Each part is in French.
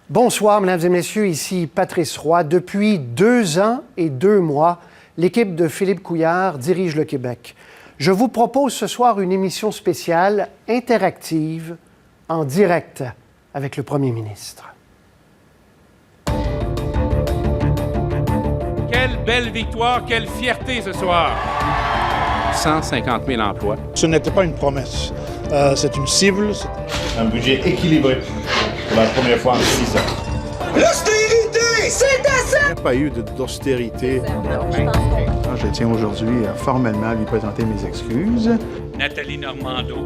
Bonsoir, mesdames et messieurs, ici Patrice Roy. Depuis 2 ans et 2 mois, l'équipe de Philippe Couillard dirige le Québec. Je vous propose ce soir une émission spéciale interactive en direct avec le Premier ministre. Quelle belle victoire, quelle fierté ce soir! 150 000 emplois. Ce n'était pas une promesse, c'est une cible. Un budget équilibré pour la première fois en 6 ans. L'austérité, c'est assez! Il n'y a pas eu d'austérité. Je tiens aujourd'hui formellement à lui présenter mes excuses. Nathalie Normando.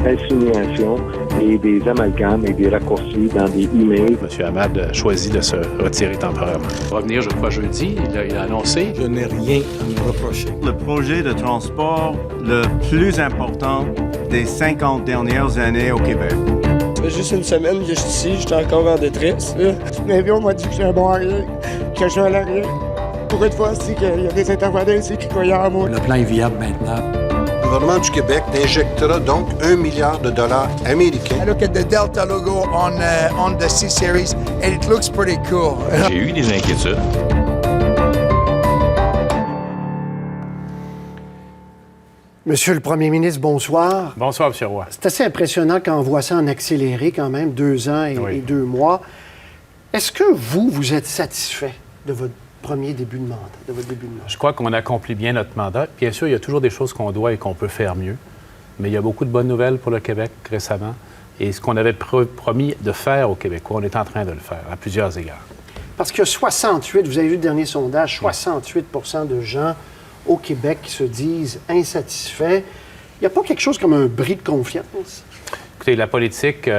Insinuations et des amalgames et des raccourcis dans des emails. M. Hamad a choisi de se retirer temporairement. Revenir, je crois, jeudi, il a annoncé. Je n'ai rien à me reprocher. Le projet de transport le plus important des 50 dernières années au Québec. Ça fait juste une semaine que je suis ici, j'étais encore en détresse. Mais on m'a dit que j'étais bon à rien, que je valais rien. Pour une fois, c'est qu'il y a des intervenants ici qui croyaient en moi. Le plan est viable maintenant. Le gouvernement du Québec injectera donc $1 milliard américains. I look at the Delta logo on the C-Series and it looks pretty cool. J'ai eu des inquiétudes. Monsieur le Premier ministre, bonsoir. Bonsoir, M. Roy. C'est assez impressionnant quand on voit ça en accéléré quand même, 2 ans et 2 mois. Est-ce que vous êtes satisfait de votre premier début de mandat, Je crois qu'on accomplit bien notre mandat. Bien sûr, il y a toujours des choses qu'on doit et qu'on peut faire mieux, mais il y a beaucoup de bonnes nouvelles pour le Québec récemment. Et ce qu'on avait promis de faire aux Québécois, on est en train de le faire à plusieurs égards. Parce qu'il y a 68, vous avez vu le dernier sondage, 68 de gens au Québec qui se disent insatisfaits. Il n'y a pas quelque chose comme un bris de confiance? Écoutez, la politique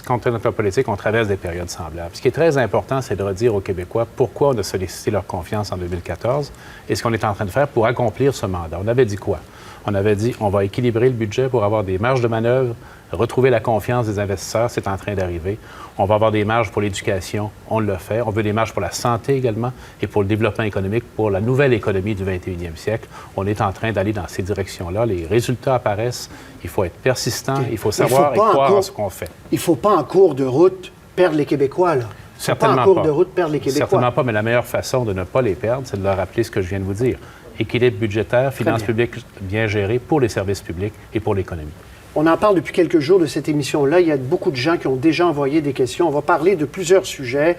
compte tenu de notre politique, on traverse des périodes semblables. Ce qui est très important, c'est de redire aux Québécois pourquoi on a sollicité leur confiance en 2014 et ce qu'on est en train de faire pour accomplir ce mandat. On avait dit quoi? On avait dit on va équilibrer le budget pour avoir des marges de manœuvre, retrouver la confiance des investisseurs, c'est en train d'arriver. On va avoir des marges pour l'éducation, on le fait. On veut des marges pour la santé également et pour le développement économique, pour la nouvelle économie du 21e siècle. On est en train d'aller dans ces directions-là. Les résultats apparaissent. Il faut être persistant, il faut savoir et croire en ce qu'on fait. Il ne faut pas en cours de route perdre les Québécois, là. Certainement pas. En cours de route perdre les Québécois. Certainement pas, mais la meilleure façon de ne pas les perdre, c'est de leur rappeler ce que je viens de vous dire. Équilibre budgétaire, finances publiques bien gérées pour les services publics et pour l'économie. On en parle depuis quelques jours de cette émission-là. Il y a beaucoup de gens qui ont déjà envoyé des questions. On va parler de plusieurs sujets.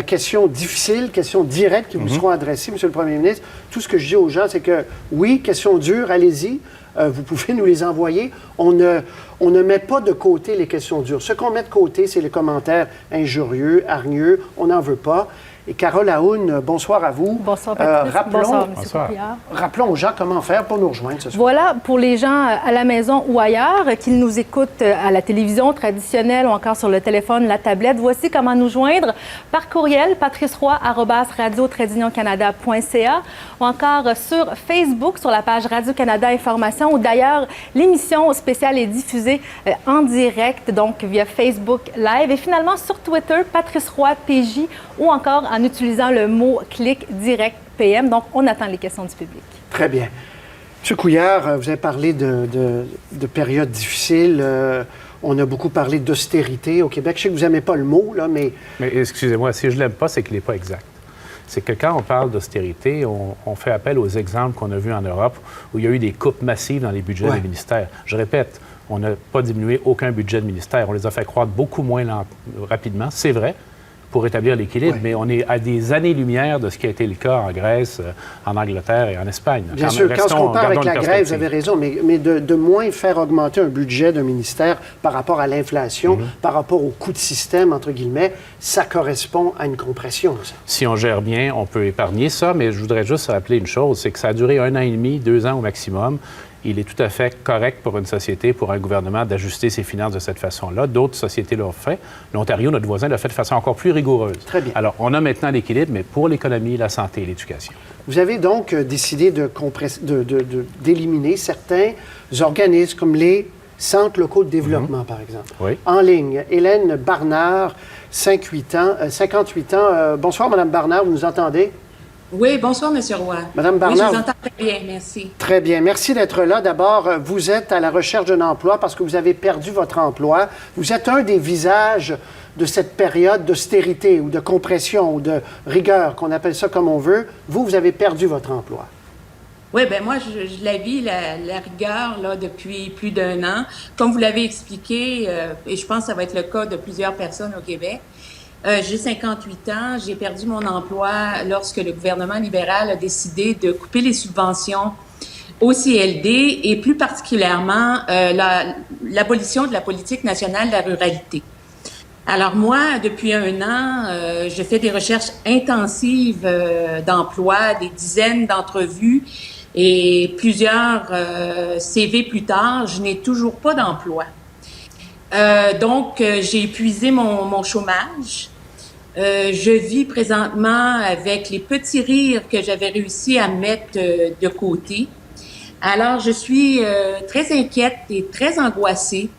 Questions difficiles, questions directes qui vous seront adressées, Monsieur le Premier ministre. Tout ce que je dis aux gens, c'est que oui, questions dures, allez-y. Vous pouvez nous les envoyer. On ne met pas de côté les questions dures. Ce qu'on met de côté, c'est les commentaires injurieux, hargneux. On n'en veut pas. Et Carole Aoun, bonsoir à vous. Bonsoir, Patrice. Bonsoir, M. Couillard. Rappelons aux gens comment faire pour nous rejoindre ce soir. Voilà, pour les gens à la maison ou ailleurs, qu'ils nous écoutent à la télévision traditionnelle ou encore sur le téléphone, la tablette, voici comment nous joindre par courriel, patriceroy@radio-canada.ca ou encore sur Facebook, sur la page Radio-Canada Information, où d'ailleurs, l'émission spéciale est diffusée en direct, donc via Facebook Live. Et finalement, sur Twitter, Patrice Roy PJ, ou encore en utilisant le mot « clic direct PM ». Donc, on attend les questions du public. Très bien. M. Couillard, vous avez parlé de périodes difficiles. On a beaucoup parlé d'austérité au Québec. Je sais que vous n'aimez pas le mot, là, mais... Mais excusez-moi, si je ne l'aime pas, c'est qu'il n'est pas exact. C'est que quand on parle d'austérité, on fait appel aux exemples qu'on a vus en Europe où il y a eu des coupes massives dans les budgets des ministères. Je répète, on n'a pas diminué aucun budget de ministère. On les a fait croître beaucoup moins rapidement, c'est vrai, pour établir l'équilibre, mais on est à des années-lumière de ce qui a été le cas en Grèce, en Angleterre et en Espagne. Bien sûr, quand on compare avec la Grèce, vous avez raison, mais de moins faire augmenter un budget d'un ministère par rapport à l'inflation, par rapport au coût de système, entre guillemets, ça correspond à une compression, ça. Si on gère bien, on peut épargner ça, mais je voudrais juste rappeler une chose, c'est que ça a duré 1 an et demi, 2 ans au maximum. Il est tout à fait correct pour une société, pour un gouvernement, d'ajuster ses finances de cette façon-là. D'autres sociétés l'ont fait. L'Ontario, notre voisin, l'a fait de façon encore plus rigoureuse. Très bien. Alors, on a maintenant l'équilibre, mais pour l'économie, la santé et l'éducation. Vous avez donc décidé d'éliminer certains organismes, comme les centres locaux de développement, par exemple. Oui. En ligne, Hélène Barnard, 58 ans. Bonsoir, Mme Barnard, vous nous entendez? Oui, bonsoir, M. Roy. Madame Barnard. Oui, je vous entends très bien, merci. Très bien. Merci d'être là. D'abord, vous êtes à la recherche d'un emploi parce que vous avez perdu votre emploi. Vous êtes un des visages de cette période d'austérité ou de compression ou de rigueur, qu'on appelle ça comme on veut, vous avez perdu votre emploi. Oui, bien moi, je la vis, la rigueur, là, depuis plus d'1 an. Comme vous l'avez expliqué, et je pense que ça va être le cas de plusieurs personnes au Québec, j'ai 58 ans, j'ai perdu mon emploi lorsque le gouvernement libéral a décidé de couper les subventions au CLD et plus particulièrement l'abolition de la politique nationale de la ruralité. Alors moi, depuis 1 an, je fais des recherches intensives d'emploi, des dizaines d'entrevues et plusieurs CV plus tard, je n'ai toujours pas d'emploi. Donc, j'ai épuisé mon chômage. Je vis présentement avec les petits rires que j'avais réussi à mettre de côté. Alors, je suis très inquiète et très angoissée.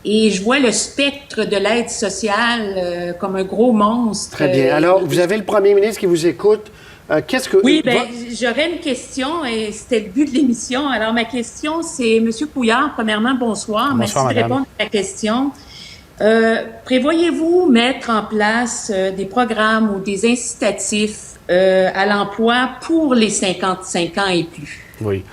Et je vois le spectre de l'aide sociale comme un gros monstre. Très bien. Alors, vous avez le premier ministre qui vous écoute. Qu'est-ce que... Oui, bien, j'aurais une question et c'était le but de l'émission. Alors, ma question, c'est, M. Couillard, premièrement, bonsoir. Merci de répondre à la question. Prévoyez-vous mettre en place des programmes ou des incitatifs à l'emploi pour les 55 ans et plus? Oui.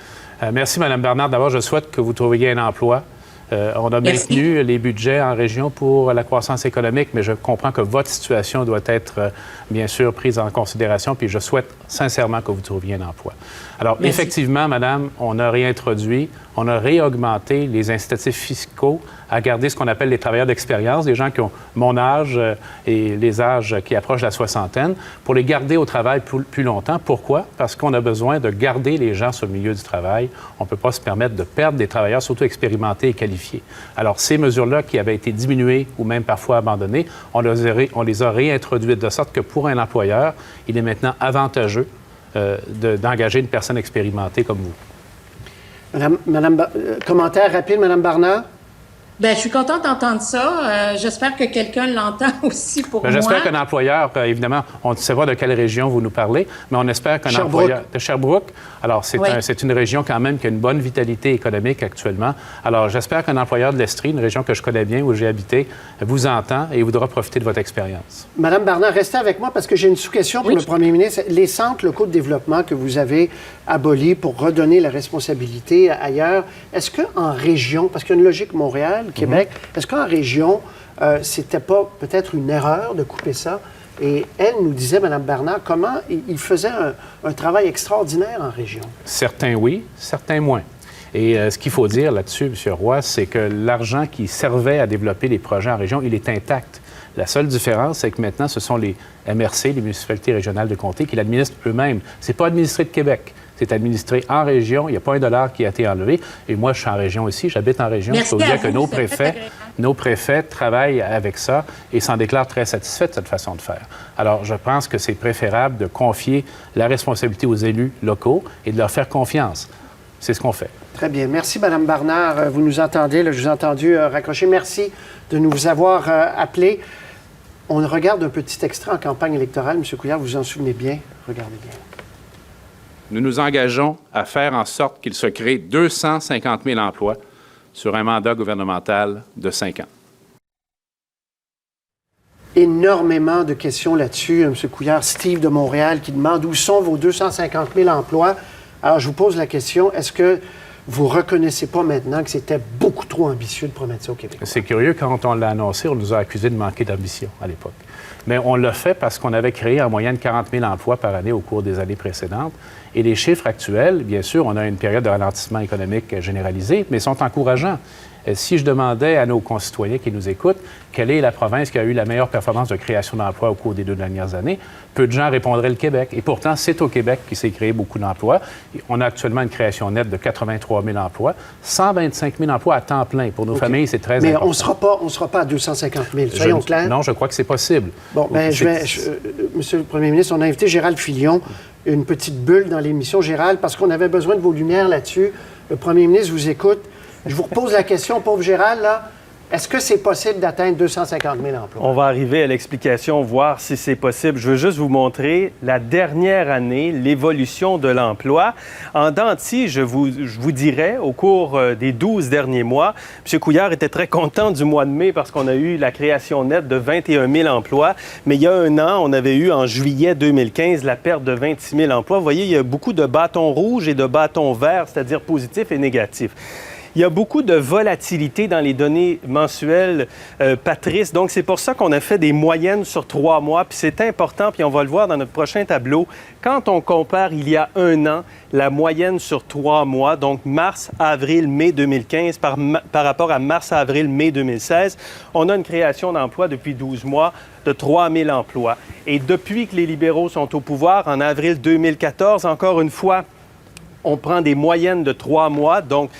Merci, Mme Bernard. D'abord, je souhaite que vous trouviez un emploi. On a maintenu les budgets en région pour la croissance économique, mais je comprends que votre situation doit être, bien sûr, prise en considération, puis je souhaite sincèrement que vous trouviez un emploi. Alors, effectivement, Madame, on a réintroduit, on a réaugmenté les incitatifs fiscaux à garder ce qu'on appelle les travailleurs d'expérience, des gens qui ont mon âge et les âges qui approchent la soixantaine, pour les garder au travail plus longtemps. Pourquoi? Parce qu'on a besoin de garder les gens sur le milieu du travail. On ne peut pas se permettre de perdre des travailleurs, surtout expérimentés et qualifiés. Alors, ces mesures-là qui avaient été diminuées ou même parfois abandonnées, on les a réintroduites de sorte que pour un employeur, il est maintenant avantageux d'engager une personne expérimentée comme vous. Commentaire rapide, Mme Barnard? Bien, je suis contente d'entendre ça. J'espère que quelqu'un l'entend aussi pour moi. J'espère qu'un employeur, évidemment, on ne sait pas de quelle région vous nous parlez, mais on espère qu'un employeur de Sherbrooke. Alors, c'est une région quand même qui a une bonne vitalité économique actuellement. Alors, j'espère qu'un employeur de l'Estrie, une région que je connais bien, où j'ai habité, vous entend et voudra profiter de votre expérience. Madame Barnard, restez avec moi parce que j'ai une sous-question pour le premier ministre. Les centres locaux de développement que vous avez abolis pour redonner la responsabilité ailleurs, est-ce qu'en région, parce qu'il y a une logique Montréal, Québec, est-ce qu'en région, c'était pas peut-être une erreur de couper ça? Et elle nous disait, Mme Bernard, comment il faisait un travail extraordinaire en région. Certains oui, certains moins. Et ce qu'il faut dire là-dessus, M. Roy, c'est que l'argent qui servait à développer les projets en région, il est intact. La seule différence, c'est que maintenant, ce sont les MRC, les municipalités régionales de comté, qui l'administrent eux-mêmes. C'est pas administré de Québec. C'est administré en région. Il n'y a pas $1 qui a été enlevé. Et moi, je suis en région aussi. J'habite en région. Je peux vous dire que nos préfets travaillent avec ça et s'en déclarent très satisfaits de cette façon de faire. Alors, je pense que c'est préférable de confier la responsabilité aux élus locaux et de leur faire confiance. C'est ce qu'on fait. Très bien. Merci, Mme Barnard. Vous nous entendez. Là, je vous ai entendu raccrocher. Merci de nous avoir appelés. On regarde un petit extrait en campagne électorale. M. Couillard, vous vous en souvenez bien? Regardez bien. Nous nous engageons à faire en sorte qu'il se crée 250 000 emplois sur un mandat gouvernemental de 5 ans. Énormément de questions là-dessus. M. Couillard, Steve de Montréal qui demande où sont vos 250 000 emplois. Alors, je vous pose la question, est-ce que vous ne reconnaissez pas maintenant que c'était beaucoup trop ambitieux de promettre ça au Québec? C'est curieux, quand on l'a annoncé, on nous a accusés de manquer d'ambition à l'époque. Mais on l'a fait parce qu'on avait créé en moyenne 40 000 emplois par année au cours des années précédentes. Et les chiffres actuels, bien sûr, on a une période de ralentissement économique généralisé, mais sont encourageants. Si je demandais à nos concitoyens qui nous écoutent quelle est la province qui a eu la meilleure performance de création d'emplois au cours des 2 dernières années, peu de gens répondraient le Québec. Et pourtant, c'est au Québec qui s'est créé beaucoup d'emplois. On a actuellement une création nette de 83 000 emplois, 125 000 emplois à temps plein. Pour nos familles, c'est très important. Mais on ne sera pas à 250 000, soyons clairs. Non, je crois que c'est possible. Bon, bien, Monsieur le Premier ministre, on a invité Gérald Filion, une petite bulle dans l'émission. Gérald, parce qu'on avait besoin de vos lumières là-dessus. Le Premier ministre vous écoute. Je vous repose la question, pauvre Gérald, là. Est-ce que c'est possible d'atteindre 250 000 emplois? On va arriver à l'explication, voir si c'est possible. Je veux juste vous montrer la dernière année, l'évolution de l'emploi. En dents de scie, je vous dirais, au cours des 12 derniers mois, M. Couillard était très content du mois de mai parce qu'on a eu la création nette de 21 000 emplois. Mais il y a un an, on avait eu en juillet 2015 la perte de 26 000 emplois. Vous voyez, il y a beaucoup de bâtons rouges et de bâtons verts, c'est-à-dire positifs et négatifs. Il y a beaucoup de volatilité dans les données mensuelles, Patrice. Donc, c'est pour ça qu'on a fait des moyennes sur 3 mois. Puis c'est important, puis on va le voir dans notre prochain tableau. Quand on compare il y a un an, la moyenne sur 3 mois, donc mars, avril, mai 2015 par rapport à mars, avril, mai 2016, on a une création d'emplois depuis 12 mois de 3 000 emplois. Et depuis que les libéraux sont au pouvoir, en avril 2014, encore une fois, on prend des moyennes de 3 mois, donc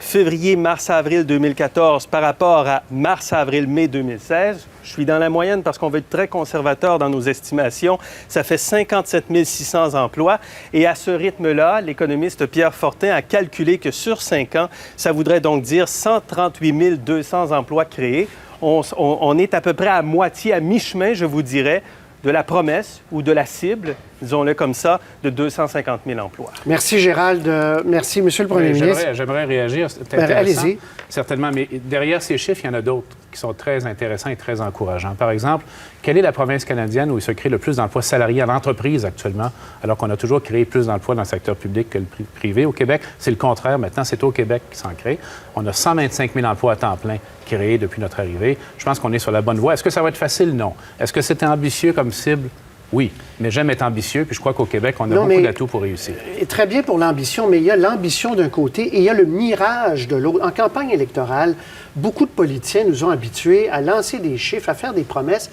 février, mars, avril 2014 par rapport à mars, avril, mai 2016. Je suis dans la moyenne parce qu'on veut être très conservateur dans nos estimations. Ça fait 57 600 emplois. Et à ce rythme-là, l'économiste Pierre Fortin a calculé que sur 5 ans, ça voudrait donc dire 138 200 emplois créés. On est à peu près à moitié, à mi-chemin, je vous dirais, de la promesse ou de la cible, disons-le comme ça, de 250 000 emplois. Merci, Gérald. Merci, Monsieur le Premier ministre. J'aimerais réagir. Allez-y. Certainement, mais derrière ces chiffres, il y en a d'autres qui sont très intéressants et très encourageants. Par exemple, quelle est la province canadienne où il se crée le plus d'emplois salariés en entreprise actuellement, alors qu'on a toujours créé plus d'emplois dans le secteur public que le privé? Au Québec, c'est le contraire. Maintenant, c'est au Québec qui s'en crée. On a 125 000 emplois à temps plein créés depuis notre arrivée. Je pense qu'on est sur la bonne voie. Est-ce que ça va être facile? Non. Est-ce que c'était ambitieux comme cible? Oui, mais j'aime être ambitieux, puis je crois qu'au Québec, on a beaucoup d'atouts pour réussir. Très bien pour l'ambition, mais il y a l'ambition d'un côté et il y a le mirage de l'autre. En campagne électorale, beaucoup de politiciens nous ont habitués à lancer des chiffres, à faire des promesses.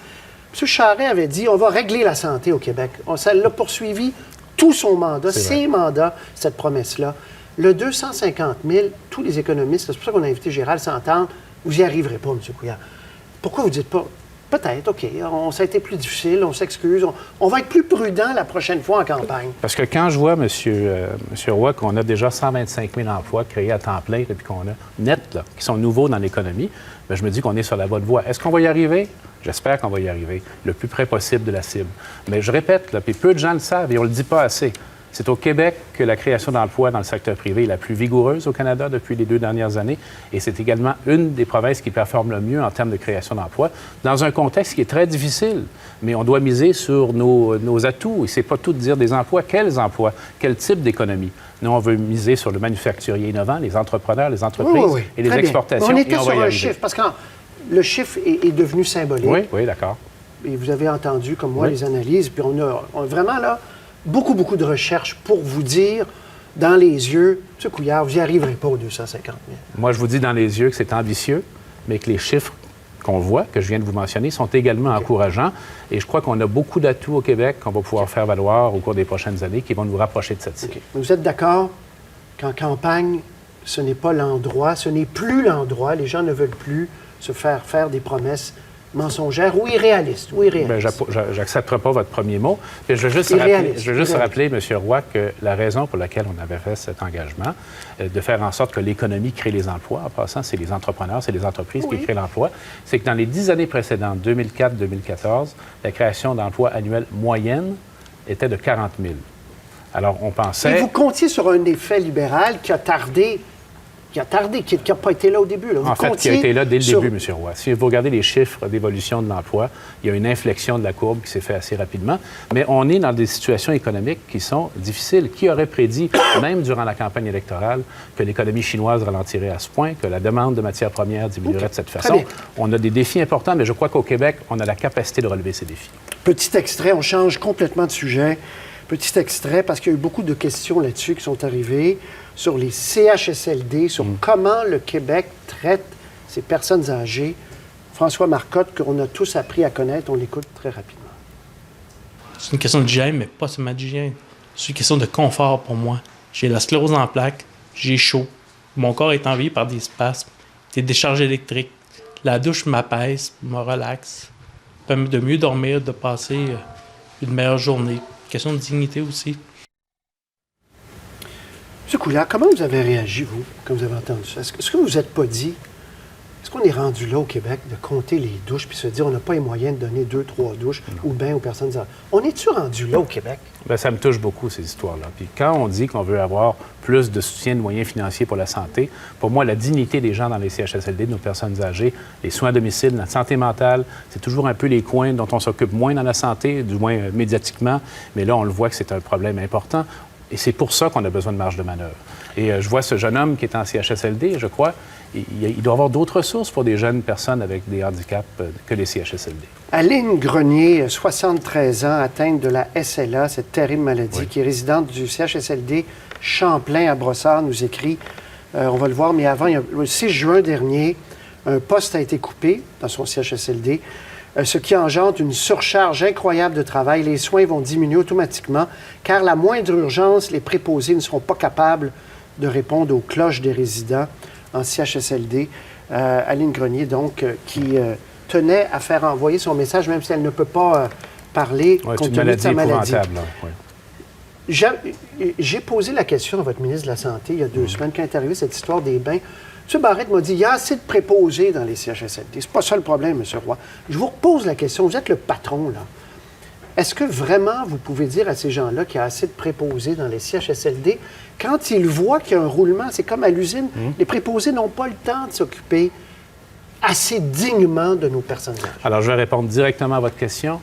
M. Charest avait dit, on va régler la santé au Québec. Ça l'a poursuivi tout son mandat, ses mandats, cette promesse-là. Le 250 000, tous les économistes, c'est pour ça qu'on a invité Gérald, s'entendent, vous n'y arriverez pas, M. Couillard. Pourquoi vous ne dites pas? Peut-être, OK. Ça a été plus difficile, on s'excuse. On va être plus prudent la prochaine fois en campagne. Parce que quand je vois, M. Roy, qu'on a déjà 125 000 emplois créés à temps plein depuis qu'on a net, là, qui sont nouveaux dans l'économie, bien, je me dis qu'on est sur la bonne voie. Est-ce qu'on va y arriver? J'espère qu'on va y arriver le plus près possible de la cible. Mais je répète, là, puis peu de gens le savent et on ne le dit pas assez. C'est au Québec que la création d'emplois dans le secteur privé est la plus vigoureuse au Canada depuis les 2 dernières années. Et c'est également une des provinces qui performe le mieux en termes de création d'emplois, dans un contexte qui est très difficile. Mais on doit miser sur nos atouts. Et c'est pas tout de dire des emplois. Quels emplois? Quel type d'économie? Nous, on veut miser sur le manufacturier innovant, les entrepreneurs, les entreprises et les exportations. On était sur un chiffre, parce que le chiffre est devenu symbolique. Oui, d'accord. Et vous avez entendu, comme moi, les analyses. Puis on a vraiment, là, beaucoup de recherches pour vous dire, dans les yeux, M. Couillard, vous n'y arriverez pas aux 250 000. Moi, je vous dis dans les yeux que c'est ambitieux, mais que les chiffres qu'on voit, que je viens de vous mentionner, sont également encourageants. Et je crois qu'on a beaucoup d'atouts au Québec qu'on va pouvoir faire valoir au cours des prochaines années qui vont nous rapprocher de cette cible. Vous êtes d'accord qu'en campagne, ce n'est pas l'endroit, ce n'est plus l'endroit, les gens ne veulent plus se faire des promesses mensongères ou irréalistes. Bien, j'accepterai pas votre premier mot. Mais je veux juste rappeler, M. Roy, que la raison pour laquelle on avait fait cet engagement, de faire en sorte que l'économie crée les emplois, en passant, c'est les entrepreneurs, c'est les entreprises qui créent l'emploi, c'est que dans les 10 années précédentes, 2004-2014, la création d'emplois annuels moyenne était de 40 000. Alors, on pensait... Et vous comptiez sur un effet libéral qui a tardé, qui n'a pas été là au début. Là. En fait, qui a été là dès le début, M. Roy. Si vous regardez les chiffres d'évolution de l'emploi, il y a une inflexion de la courbe qui s'est faite assez rapidement. Mais on est dans des situations économiques qui sont difficiles. Qui aurait prédit, même durant la campagne électorale, que l'économie chinoise ralentirait à ce point, que la demande de matières premières diminuerait de cette façon? On a des défis importants, mais je crois qu'au Québec, on a la capacité de relever ces défis. Petit extrait, on change complètement de sujet. Petit extrait, parce qu'il y a eu beaucoup de questions là-dessus qui sont arrivées sur les CHSLD, sur comment le Québec traite ces personnes âgées. François Marcotte, qu'on a tous appris à connaître, on l'écoute très rapidement. C'est une question d'hygiène, mais pas seulement d'hygiène. C'est une question de confort pour moi. J'ai la sclérose en plaques, j'ai chaud, mon corps est envahi par des spasmes, des décharges électriques. La douche m'apaise, me relaxe, permet de mieux dormir, de passer une meilleure journée. Question de dignité aussi. M. Couillard, comment vous avez réagi, vous, quand vous avez entendu ça? Est-ce que vous vous êtes pas dit, Est-ce qu'on est rendu là au Québec de compter les douches puis se dire on n'a pas les moyens de donner 2, 3 douches ou bien aux personnes âgées? On est-tu rendu là au Québec? Bien, ça me touche beaucoup, ces histoires-là. Puis quand on dit qu'on veut avoir plus de soutien de moyens financiers pour la santé, pour moi, la dignité des gens dans les CHSLD, de nos personnes âgées, les soins à domicile, la santé mentale, c'est toujours un peu les coins dont on s'occupe moins dans la santé, du moins médiatiquement, mais là, on le voit que c'est un problème important. Et c'est pour ça qu'on a besoin de marge de manœuvre. Et je vois ce jeune homme qui est en CHSLD, je crois, il doit y avoir d'autres ressources pour des jeunes personnes avec des handicaps que les CHSLD. Aline Grenier, 73 ans, atteinte de la SLA, cette terrible maladie, qui est résidente du CHSLD Champlain à Brossard, nous écrit, on va le voir, mais avant, le 6 juin dernier, un poste a été coupé dans son CHSLD, ce qui engendre une surcharge incroyable de travail. Les soins vont diminuer automatiquement, car la moindre urgence, les préposés ne seront pas capables de répondre aux cloches des résidents en CHSLD. Aline Grenier, donc, qui tenait à faire envoyer son message, même si elle ne peut pas parler compte tenu de sa maladie. J'ai posé la question à votre ministre de la Santé il y a 2 semaines, quand est arrivée cette histoire des bains. M. Barrette m'a dit, il y a assez de préposés dans les CHSLD. C'est pas ça le problème, M. Roy. Je vous repose la question. Vous êtes le patron, là. Est-ce que vraiment vous pouvez dire à ces gens-là qu'il y a assez de préposés dans les CHSLD quand ils voient qu'il y a un roulement? C'est comme à l'usine. Les préposés n'ont pas le temps de s'occuper assez dignement de nos personnes âgées. Alors, je vais répondre directement à votre question.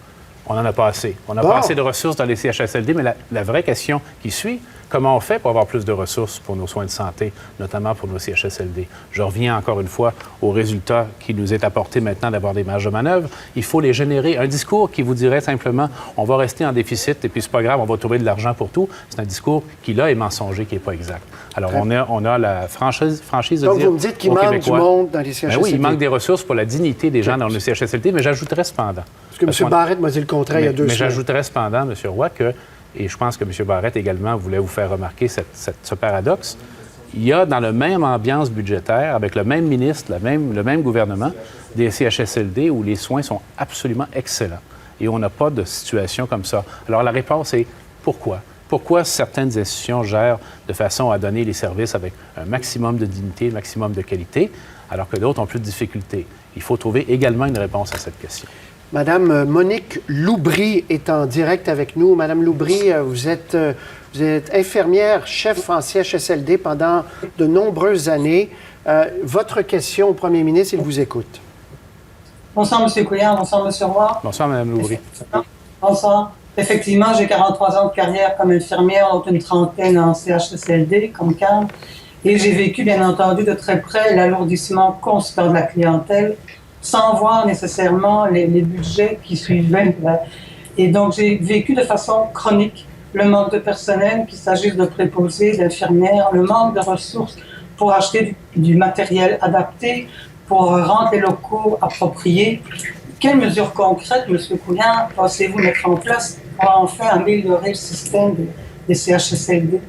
On n'en a pas assez. On n'a pas assez de ressources dans les CHSLD, mais la vraie question qui suit, comment on fait pour avoir plus de ressources pour nos soins de santé, notamment pour nos CHSLD? Je reviens encore une fois au résultat qui nous est apporté maintenant d'avoir des marges de manœuvre. Il faut les générer. Un discours qui vous dirait simplement « on va rester en déficit et puis c'est pas grave, on va trouver de l'argent pour tout », c'est un discours qui, là, est mensonger, qui n'est pas exact. Alors, on a la franchise de donc, dire vous me dites qu'il manque du monde dans les CHSLD. Ben oui, il manque des ressources pour la dignité des gens dans les CHSLD, mais j'ajouterais cependant... Parce que M. Barrette m'a dit le contraire il y a 2 semaines. Mais j'ajouterais cependant, M. Roy, que, et je pense que M. Barrette également voulait vous faire remarquer ce paradoxe, il y a dans la même ambiance budgétaire, avec le même ministre, le même gouvernement, des CHSLD où les soins sont absolument excellents. Et on n'a pas de situation comme ça. Alors la réponse est pourquoi? Pourquoi certaines institutions gèrent de façon à donner les services avec un maximum de dignité, un maximum de qualité, alors que d'autres ont plus de difficultés? Il faut trouver également une réponse à cette question. Madame Monique Loubry est en direct avec nous. Madame Loubry, vous êtes infirmière, chef en CHSLD pendant de nombreuses années. Votre question au premier ministre, il vous écoute. Bonsoir, M. Couillard. Bonsoir, M. Roy. Bonsoir, Mme Loubry. Bonsoir. Effectivement, j'ai 43 ans de carrière comme infirmière, dont une trentaine en CHSLD, comme cadre. Et j'ai vécu, bien entendu, de très près l'alourdissement constant de la clientèle, sans voir nécessairement les budgets qui suivaient. Et donc, j'ai vécu de façon chronique le manque de personnel, qu'il s'agisse de préposés, d'infirmières, le manque de ressources pour acheter du matériel adapté, pour rendre les locaux appropriés. Quelles mesures concrètes, M. Couillard, pensez-vous mettre en place pour enfin améliorer le système des CHSLD?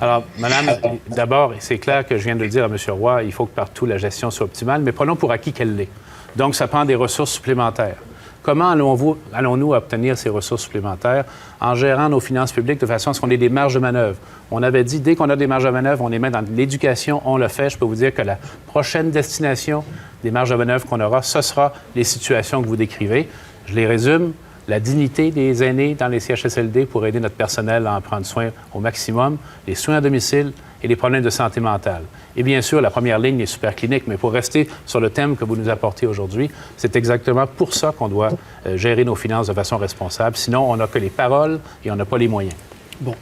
Alors, Madame, d'abord, c'est clair que je viens de le dire à M. Roy, il faut que partout la gestion soit optimale, mais prenons pour acquis qu'elle l'est. Donc, ça prend des ressources supplémentaires. Comment allons-nous obtenir ces ressources supplémentaires? En gérant nos finances publiques de façon à ce qu'on ait des marges de manœuvre. On avait dit, dès qu'on a des marges de manœuvre, on les met dans l'éducation, on le fait. Je peux vous dire que la prochaine destination des marges de manœuvre qu'on aura, ce sera les situations que vous décrivez. Je les résume. La dignité des aînés dans les CHSLD pour aider notre personnel à en prendre soin au maximum, les soins à domicile et les problèmes de santé mentale. Et bien sûr, la première ligne est super clinique, mais pour rester sur le thème que vous nous apportez aujourd'hui, c'est exactement pour ça qu'on doit gérer nos finances de façon responsable. Sinon, on n'a que les paroles et on n'a pas les moyens. Bon.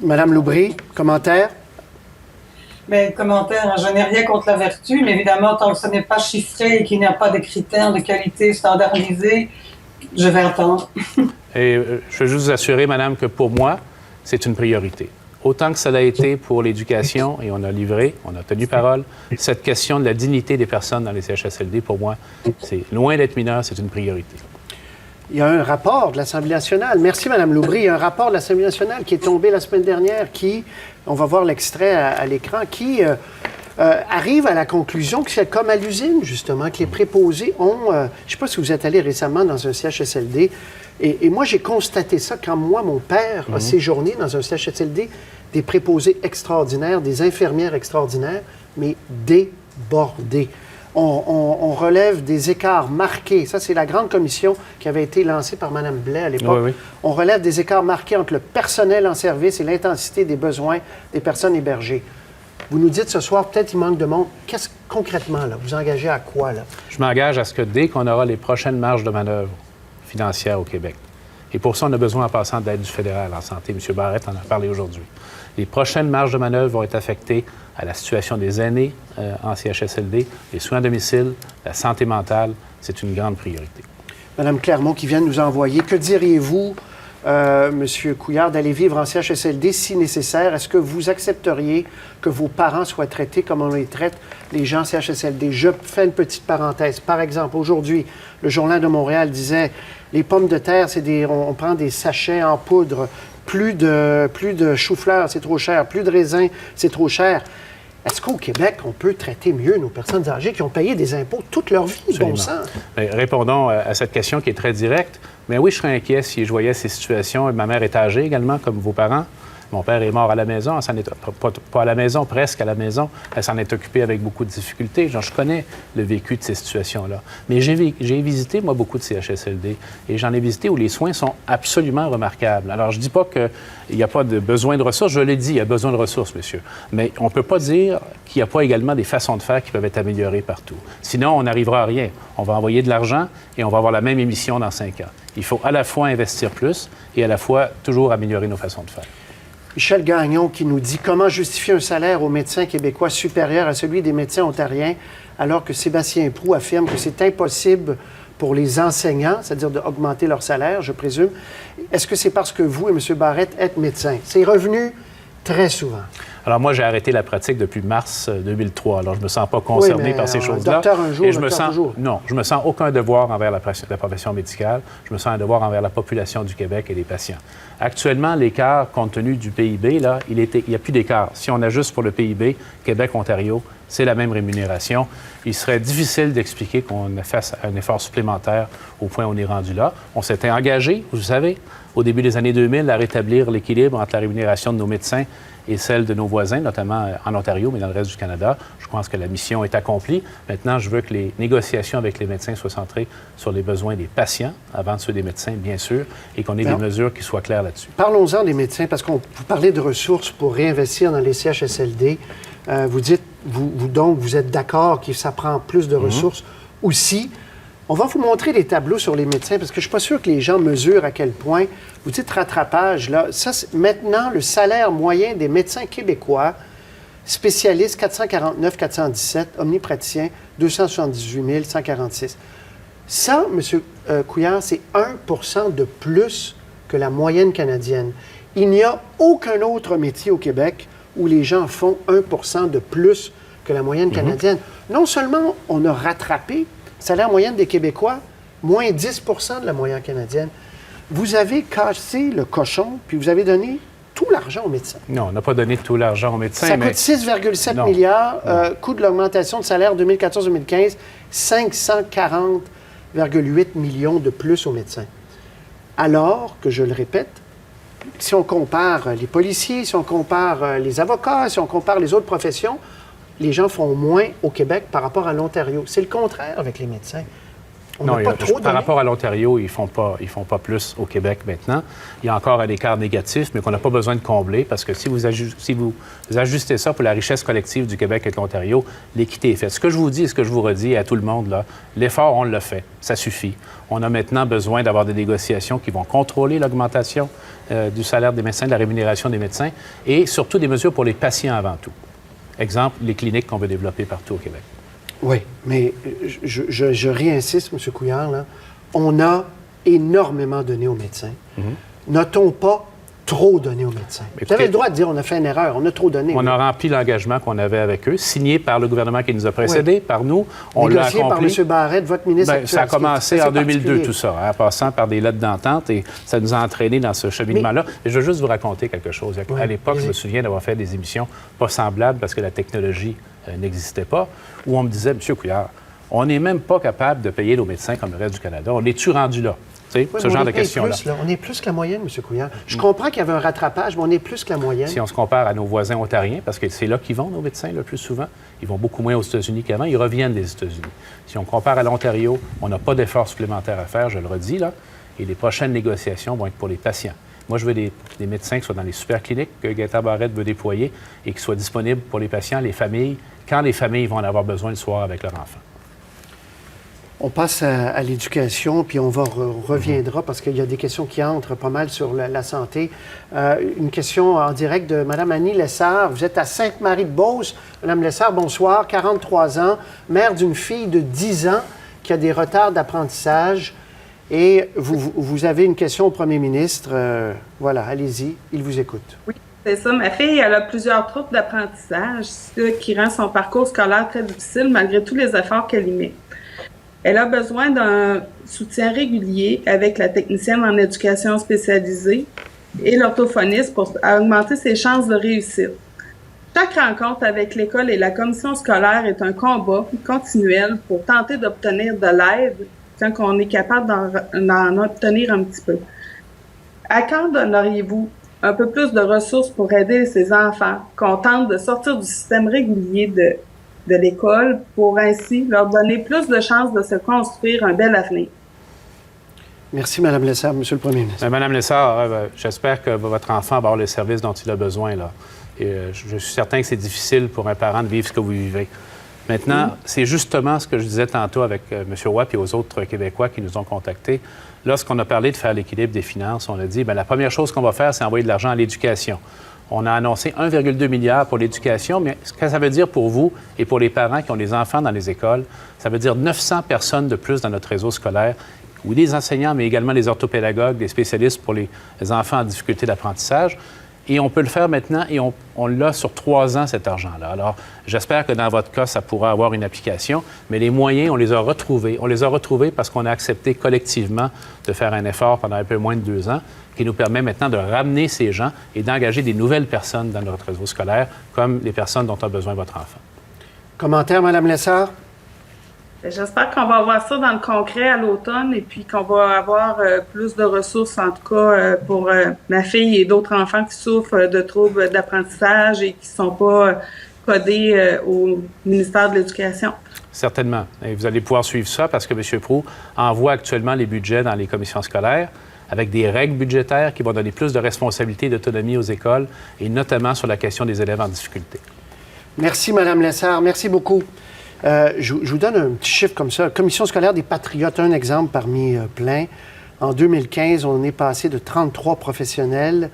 Madame Loubry, commentaire? Mais commentaire, je n'ai rien contre la vertu, mais évidemment, tant que ce n'est pas chiffré et qu'il n'y a pas de critères de qualité standardisés, je vais attendre. Et je veux juste vous assurer, Madame, que pour moi, c'est une priorité. Autant que cela a été pour l'éducation, et on a livré, on a tenu parole, cette question de la dignité des personnes dans les CHSLD, pour moi, c'est loin d'être mineur, c'est une priorité. Il y a un rapport de l'Assemblée nationale. Merci, Mme Loubry. Il y a un rapport de l'Assemblée nationale qui est tombé la semaine dernière qui, on va voir l'extrait à l'écran, qui arrive à la conclusion que c'est comme à l'usine, justement, que les préposés ont... je ne sais pas si vous êtes allé récemment dans un CHSLD, et moi, j'ai constaté ça quand moi, mon père a séjourné dans un CHSLD, des préposés extraordinaires, des infirmières extraordinaires, mais des débordé. On relève des écarts marqués. Ça, c'est la grande commission qui avait été lancée par Mme Blais à l'époque. Oui, oui. On relève des écarts marqués entre le personnel en service et l'intensité des besoins des personnes hébergées. Vous nous dites ce soir, peut-être il manque de monde. Qu'est-ce concrètement, là? Vous engagez à quoi, là? Je m'engage à ce que dès qu'on aura les prochaines marges de manœuvre financières au Québec, et pour ça, on a besoin en passant d'aide du fédéral en santé. M. Barrette en a parlé aujourd'hui. Les prochaines marges de manœuvre vont être affectées à la situation des aînés en CHSLD, les soins à domicile, la santé mentale. C'est une grande priorité. Mme Clermont qui vient de nous envoyer, que diriez-vous, M. Couillard, d'aller vivre en CHSLD si nécessaire? Est-ce que vous accepteriez que vos parents soient traités comme on les traite les gens en CHSLD? Je fais une petite parenthèse. Par exemple, aujourd'hui, le Journal de Montréal disait les pommes de terre, on prend des sachets en poudre. Plus de chou-fleur, c'est trop cher. Plus de raisins, c'est trop cher. Est-ce qu'au Québec, on peut traiter mieux nos personnes âgées qui ont payé des impôts toute leur vie, bon sang? Bien, répondons à cette question qui est très directe. Mais oui, je serais inquiet si je voyais ces situations. Ma mère est âgée également, comme vos parents. Mon père est mort à la maison, pas à la maison, presque à la maison. Elle s'en est occupée avec beaucoup de difficultés. Je connais le vécu de ces situations-là. Mais j'ai visité, moi, beaucoup de CHSLD et j'en ai visité où les soins sont absolument remarquables. Alors, je ne dis pas qu'il n'y a pas de besoin de ressources. Je l'ai dit, il y a besoin de ressources, monsieur. Mais on ne peut pas dire qu'il n'y a pas également des façons de faire qui peuvent être améliorées partout. Sinon, on n'arrivera à rien. On va envoyer de l'argent et on va avoir la même émission dans 5 ans. Il faut à la fois investir plus et à la fois toujours améliorer nos façons de faire. Michel Gagnon qui nous dit « Comment justifier un salaire aux médecins québécois supérieur à celui des médecins ontariens alors que Sébastien Proulx affirme que c'est impossible pour les enseignants, c'est-à-dire d'augmenter leur salaire, je présume. Est-ce que c'est parce que vous et M. Barrette êtes médecins? » C'est revenu très souvent. Alors moi, j'ai arrêté la pratique depuis mars 2003. Alors je ne me sens pas concerné par ces choses-là. Docteur un jour, docteur toujours. Non, je me sens aucun devoir envers la profession médicale. Je me sens un devoir envers la population du Québec et les patients. Actuellement, l'écart, compte tenu du PIB, là, il n'y a plus d'écart. Si on ajuste pour le PIB, Québec-Ontario, c'est la même rémunération. Il serait difficile d'expliquer qu'on fasse un effort supplémentaire au point où on est rendu là. On s'était engagé, vous savez, au début des années 2000, à rétablir l'équilibre entre la rémunération de nos médecins et celle de nos voisins, notamment en Ontario, mais dans le reste du Canada. Je pense que la mission est accomplie. Maintenant, je veux que les négociations avec les médecins soient centrées sur les besoins des patients, avant ceux des médecins, bien sûr, et qu'on ait des mesures qui soient claires là-dessus. Parlons-en des médecins, parce qu'on vous parlez de ressources pour réinvestir dans les CHSLD. Vous dites, vous êtes d'accord que ça prend plus de ressources aussi. On va vous montrer des tableaux sur les médecins, parce que je ne suis pas sûr que les gens mesurent à quel point. Vous dites rattrapage, là. Ça, maintenant, le salaire moyen des médecins québécois, spécialistes 449-417, omnipraticiens 278 146. Ça, M. Couillard, c'est 1 de plus que la moyenne canadienne. Il n'y a aucun autre métier au Québec où les gens font 1 de plus que la moyenne canadienne. Non seulement on a rattrapé salaire moyen des Québécois, moins 10 de la moyenne canadienne. Vous avez cassé le cochon, puis vous avez donné tout l'argent aux médecins. Non, on n'a pas donné tout l'argent aux médecins. Ça coûte 6,7 milliards. Coût de l'augmentation de salaire 2014-2015, 540,8 millions de plus aux médecins. Alors que, je le répète, si on compare les policiers, si on compare les avocats, si on compare les autres professions, les gens font moins au Québec par rapport à l'Ontario. C'est le contraire avec les médecins. Par rapport à l'Ontario, ils font pas plus au Québec maintenant. Il y a encore un écart négatif, mais qu'on n'a pas besoin de combler, parce que si vous ajustez ça pour la richesse collective du Québec et de l'Ontario, l'équité est faite. Ce que je vous dis et ce que je vous redis à tout le monde, là, l'effort, on l'a fait. Ça suffit. On a maintenant besoin d'avoir des négociations qui vont contrôler l'augmentation du salaire des médecins, de la rémunération des médecins, et surtout des mesures pour les patients avant tout. Exemple, les cliniques qu'on veut développer partout au Québec. Oui, mais je réinsiste, M. Couillard, là. On a énormément donné aux médecins. Notons pas trop donné aux médecins. Vous avez le droit de dire on a fait une erreur, on a trop donné. On a rempli l'engagement qu'on avait avec eux, signé par le gouvernement qui nous a précédés, par nous. On l'a accompli. Négocié par M. Barrette, votre ministre actuel. Ça a commencé en 2002, tout ça, en passant par des lettres d'entente, et ça nous a entraînés dans ce cheminement-là. Et je veux juste vous raconter quelque chose. À l'époque, je me souviens d'avoir fait des émissions pas semblables parce que la technologie n'existait pas, où on me disait, M. Couillard, on n'est même pas capable de payer nos médecins comme le reste du Canada. On est-tu rendu là? sais, Oui, ce genre de questions-là. On est plus que la moyenne, M. Couillard. Je comprends qu'il y avait un rattrapage, mais on est plus que la moyenne. Si on se compare à nos voisins ontariens, parce que c'est là qu'ils vont, nos médecins, le plus souvent, ils vont beaucoup moins aux États-Unis qu'avant, ils reviennent des États-Unis. Si on compare à l'Ontario, on n'a pas d'efforts supplémentaires à faire, je le redis, là, et les prochaines négociations vont être pour les patients. Moi, je veux des médecins qui soient dans les super cliniques que Gaétan Barrette veut déployer et qui soient disponibles pour les patients, les familles, quand les familles vont en avoir besoin le soir avec leur enfant. On passe à l'éducation, puis on reviendra parce qu'il y a des questions qui entrent pas mal sur la santé. Une question en direct de Mme Annie Lessard. Vous êtes à Sainte-Marie-de-Beauce. Mme Lessard, bonsoir, 43 ans, mère d'une fille de 10 ans qui a des retards d'apprentissage. Et vous avez une question au premier ministre. Voilà, allez-y, il vous écoute. Oui, c'est ça. Ma fille, elle a plusieurs troubles d'apprentissage, ce qui rend son parcours scolaire très difficile malgré tous les efforts qu'elle y met. Elle a besoin d'un soutien régulier avec la technicienne en éducation spécialisée et l'orthophoniste pour augmenter ses chances de réussite. Chaque rencontre avec l'école et la commission scolaire est un combat continuel pour tenter d'obtenir de l'aide quand on est capable d'en obtenir un petit peu. À quand donneriez-vous un peu plus de ressources pour aider ces enfants qu'on tente de sortir du système régulier de l'école pour ainsi leur donner plus de chances de se construire un bel avenir? Merci, Mme Lessard. Monsieur le premier ministre. Mme Lessard, j'espère que votre enfant va avoir les services dont il a besoin, là. Et, je suis certain que c'est difficile pour un parent de vivre ce que vous vivez. Maintenant, c'est justement ce que je disais tantôt avec M. Roy et aux autres Québécois qui nous ont contactés. Lorsqu'on a parlé de faire l'équilibre des finances, on a dit, bien, la première chose qu'on va faire, c'est envoyer de l'argent à l'éducation. On a annoncé 1,2 milliard pour l'éducation, mais ce que ça veut dire pour vous et pour les parents qui ont des enfants dans les écoles, ça veut dire 900 personnes de plus dans notre réseau scolaire, ou des enseignants, mais également des orthopédagogues, des spécialistes pour les enfants en difficulté d'apprentissage. Et on peut le faire maintenant et on l'a sur 3 ans, cet argent-là. Alors, j'espère que dans votre cas, ça pourra avoir une application, mais les moyens, on les a retrouvés. On les a retrouvés parce qu'on a accepté collectivement de faire un effort pendant un peu moins de 2 ans qui nous permet maintenant de ramener ces gens et d'engager des nouvelles personnes dans notre réseau scolaire, comme les personnes dont a besoin votre enfant. Commentaire, Mme Lessard? J'espère qu'on va avoir ça dans le concret à l'automne et puis qu'on va avoir plus de ressources, en tout cas, pour ma fille et d'autres enfants qui souffrent de troubles d'apprentissage et qui ne sont pas codés au ministère de l'Éducation. Certainement. Et vous allez pouvoir suivre ça parce que M. Proulx envoie actuellement les budgets dans les commissions scolaires avec des règles budgétaires qui vont donner plus de responsabilité et d'autonomie aux écoles et notamment sur la question des élèves en difficulté. Merci, Mme Lessard. Merci beaucoup. Je vous donne un petit chiffre comme ça. Commission scolaire des Patriotes, un exemple parmi plein. En 2015, on est passé de 33 professionnels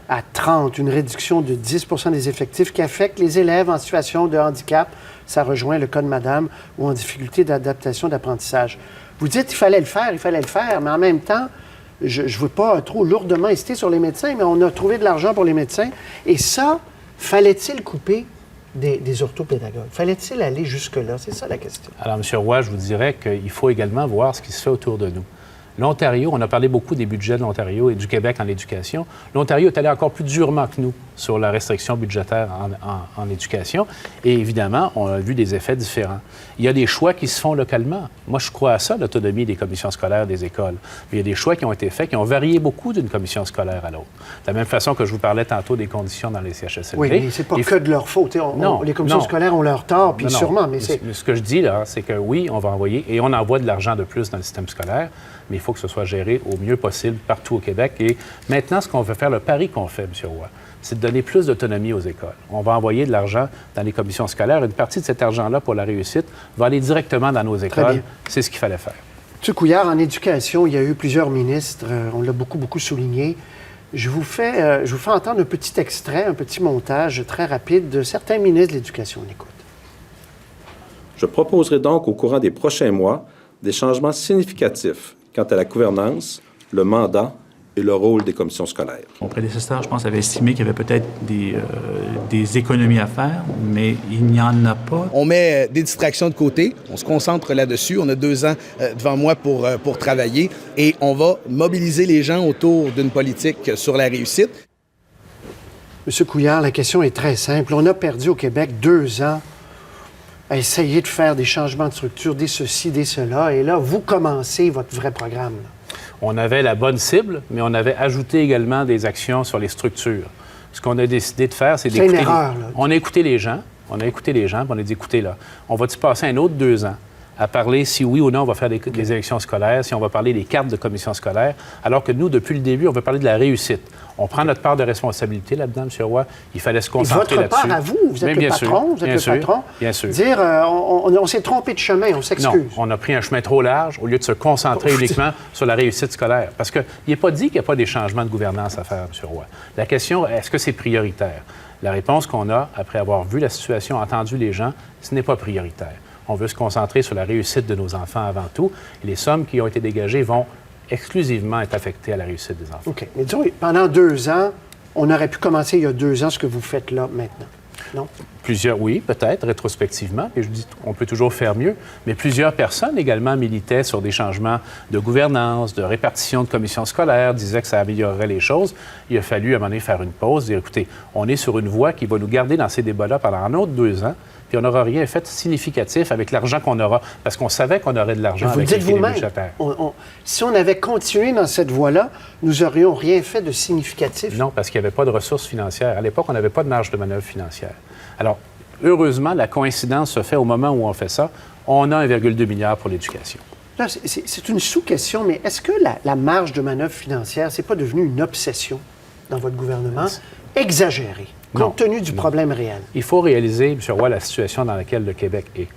à 30, une réduction de 10 des effectifs qui affecte les élèves en situation de handicap. Ça rejoint le cas de madame ou en difficulté d'adaptation d'apprentissage. Vous dites qu'il fallait le faire, mais en même temps, je ne veux pas trop lourdement insister sur les médecins, mais on a trouvé de l'argent pour les médecins. Et ça, fallait-il couper des orthopédagogues? Fallait-il aller jusque-là? C'est ça la question. Alors, M. Roy, je vous dirais qu'il faut également voir ce qui se fait autour de nous. L'Ontario, on a parlé beaucoup des budgets de l'Ontario et du Québec en éducation. L'Ontario est allé encore plus durement que nous sur la restriction budgétaire en éducation. Et évidemment, on a vu des effets différents. Il y a des choix qui se font localement. Moi, je crois à ça, l'autonomie des commissions scolaires des écoles. Mais il y a des choix qui ont été faits, qui ont varié beaucoup d'une commission scolaire à l'autre. De la même façon que je vous parlais tantôt des conditions dans les CHSLD. Oui, mais c'est pas que de leur faute. Les commissions scolaires ont leur tort, puis sûrement, mais c'est... Ce que je dis, là, c'est que oui, on va envoyer, et on envoie de l'argent de plus dans le système scolaire, mais il faut que ce soit géré au mieux possible partout au Québec. Et maintenant, ce qu'on veut faire, le pari qu'on fait, M. Roy, c'est de donner plus d'autonomie aux écoles. On va envoyer de l'argent dans les commissions scolaires. Une partie de cet argent-là, pour la réussite, va aller directement dans nos écoles. C'est ce qu'il fallait faire. M. Couillard, en éducation, il y a eu plusieurs ministres. On l'a beaucoup souligné. Je vous fais entendre un petit extrait, un petit montage très rapide de certains ministres de l'Éducation. On écoute. Je proposerai donc au courant des prochains mois des changements significatifs quant à la gouvernance, le mandat et le rôle des commissions scolaires. Mon prédécesseur, je pense, avait estimé qu'il y avait peut-être des économies à faire, mais il n'y en a pas. On met des distractions de côté, on se concentre là-dessus. On a 2 ans devant moi pour travailler et on va mobiliser les gens autour d'une politique sur la réussite. M. Couillard, la question est très simple. On a perdu au Québec 2 ans à essayer de faire des changements de structure, des ceci, des cela, et là, vous commencez votre vrai programme. Là. On avait la bonne cible, mais on avait ajouté également des actions sur les structures. Ce qu'on a décidé de faire, c'est d'écouter... C'est une erreur, là. On a écouté les gens, puis on a dit, écoutez, là, on va-tu passer un autre 2 ans à parler si oui ou non on va faire des élections scolaires, si on va parler des cartes de commission scolaire, alors que nous, depuis le début, on veut parler de la réussite. On prend notre part de responsabilité là-dedans, M. Roy. Il fallait se concentrer là-dessus. Votre part à vous, vous êtes le patron, vous êtes le patron. Bien sûr. Dire, on s'est trompé de chemin, on s'excuse. Non, on a pris un chemin trop large au lieu de se concentrer uniquement sur la réussite scolaire. Parce qu'il n'est pas dit qu'il n'y a pas des changements de gouvernance à faire, M. Roy. La question, est-ce que c'est prioritaire? La réponse qu'on a, après avoir vu la situation, entendu les gens, ce n'est pas prioritaire. On veut se concentrer sur la réussite de nos enfants avant tout. Et les sommes qui ont été dégagées vont exclusivement être affectées à la réussite des enfants. OK. Mais disons, pendant 2 ans, on aurait pu commencer il y a 2 ans ce que vous faites là maintenant, non? Plusieurs, oui, peut-être, rétrospectivement. Et je dis, on peut toujours faire mieux. Mais plusieurs personnes également militaient sur des changements de gouvernance, de répartition de commissions scolaires, disaient que ça améliorerait les choses. Il a fallu, à un moment donné, faire une pause, dire, écoutez, on est sur une voie qui va nous garder dans ces débats-là pendant un autre 2 ans, puis on n'aura rien fait de significatif avec l'argent qu'on aura, parce qu'on savait qu'on aurait de l'argent avec les budgétaires. Si on avait continué dans cette voie-là, nous n'aurions rien fait de significatif. Non, parce qu'il n'y avait pas de ressources financières. À l'époque, on n'avait pas de marge de manœuvre financière. Alors, heureusement, la coïncidence se fait au moment où on fait ça. On a 1,2 milliard pour l'éducation. Là, c'est une sous-question, mais est-ce que la marge de manœuvre financière, c'est pas devenu une obsession dans votre gouvernement exagérée, compte tenu du problème réel? Il faut réaliser, M. Roy, la situation dans laquelle le Québec est.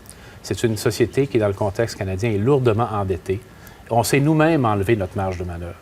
C'est une société qui, dans le contexte canadien, est lourdement endettée. On s'est nous-mêmes enlevé notre marge de manœuvre.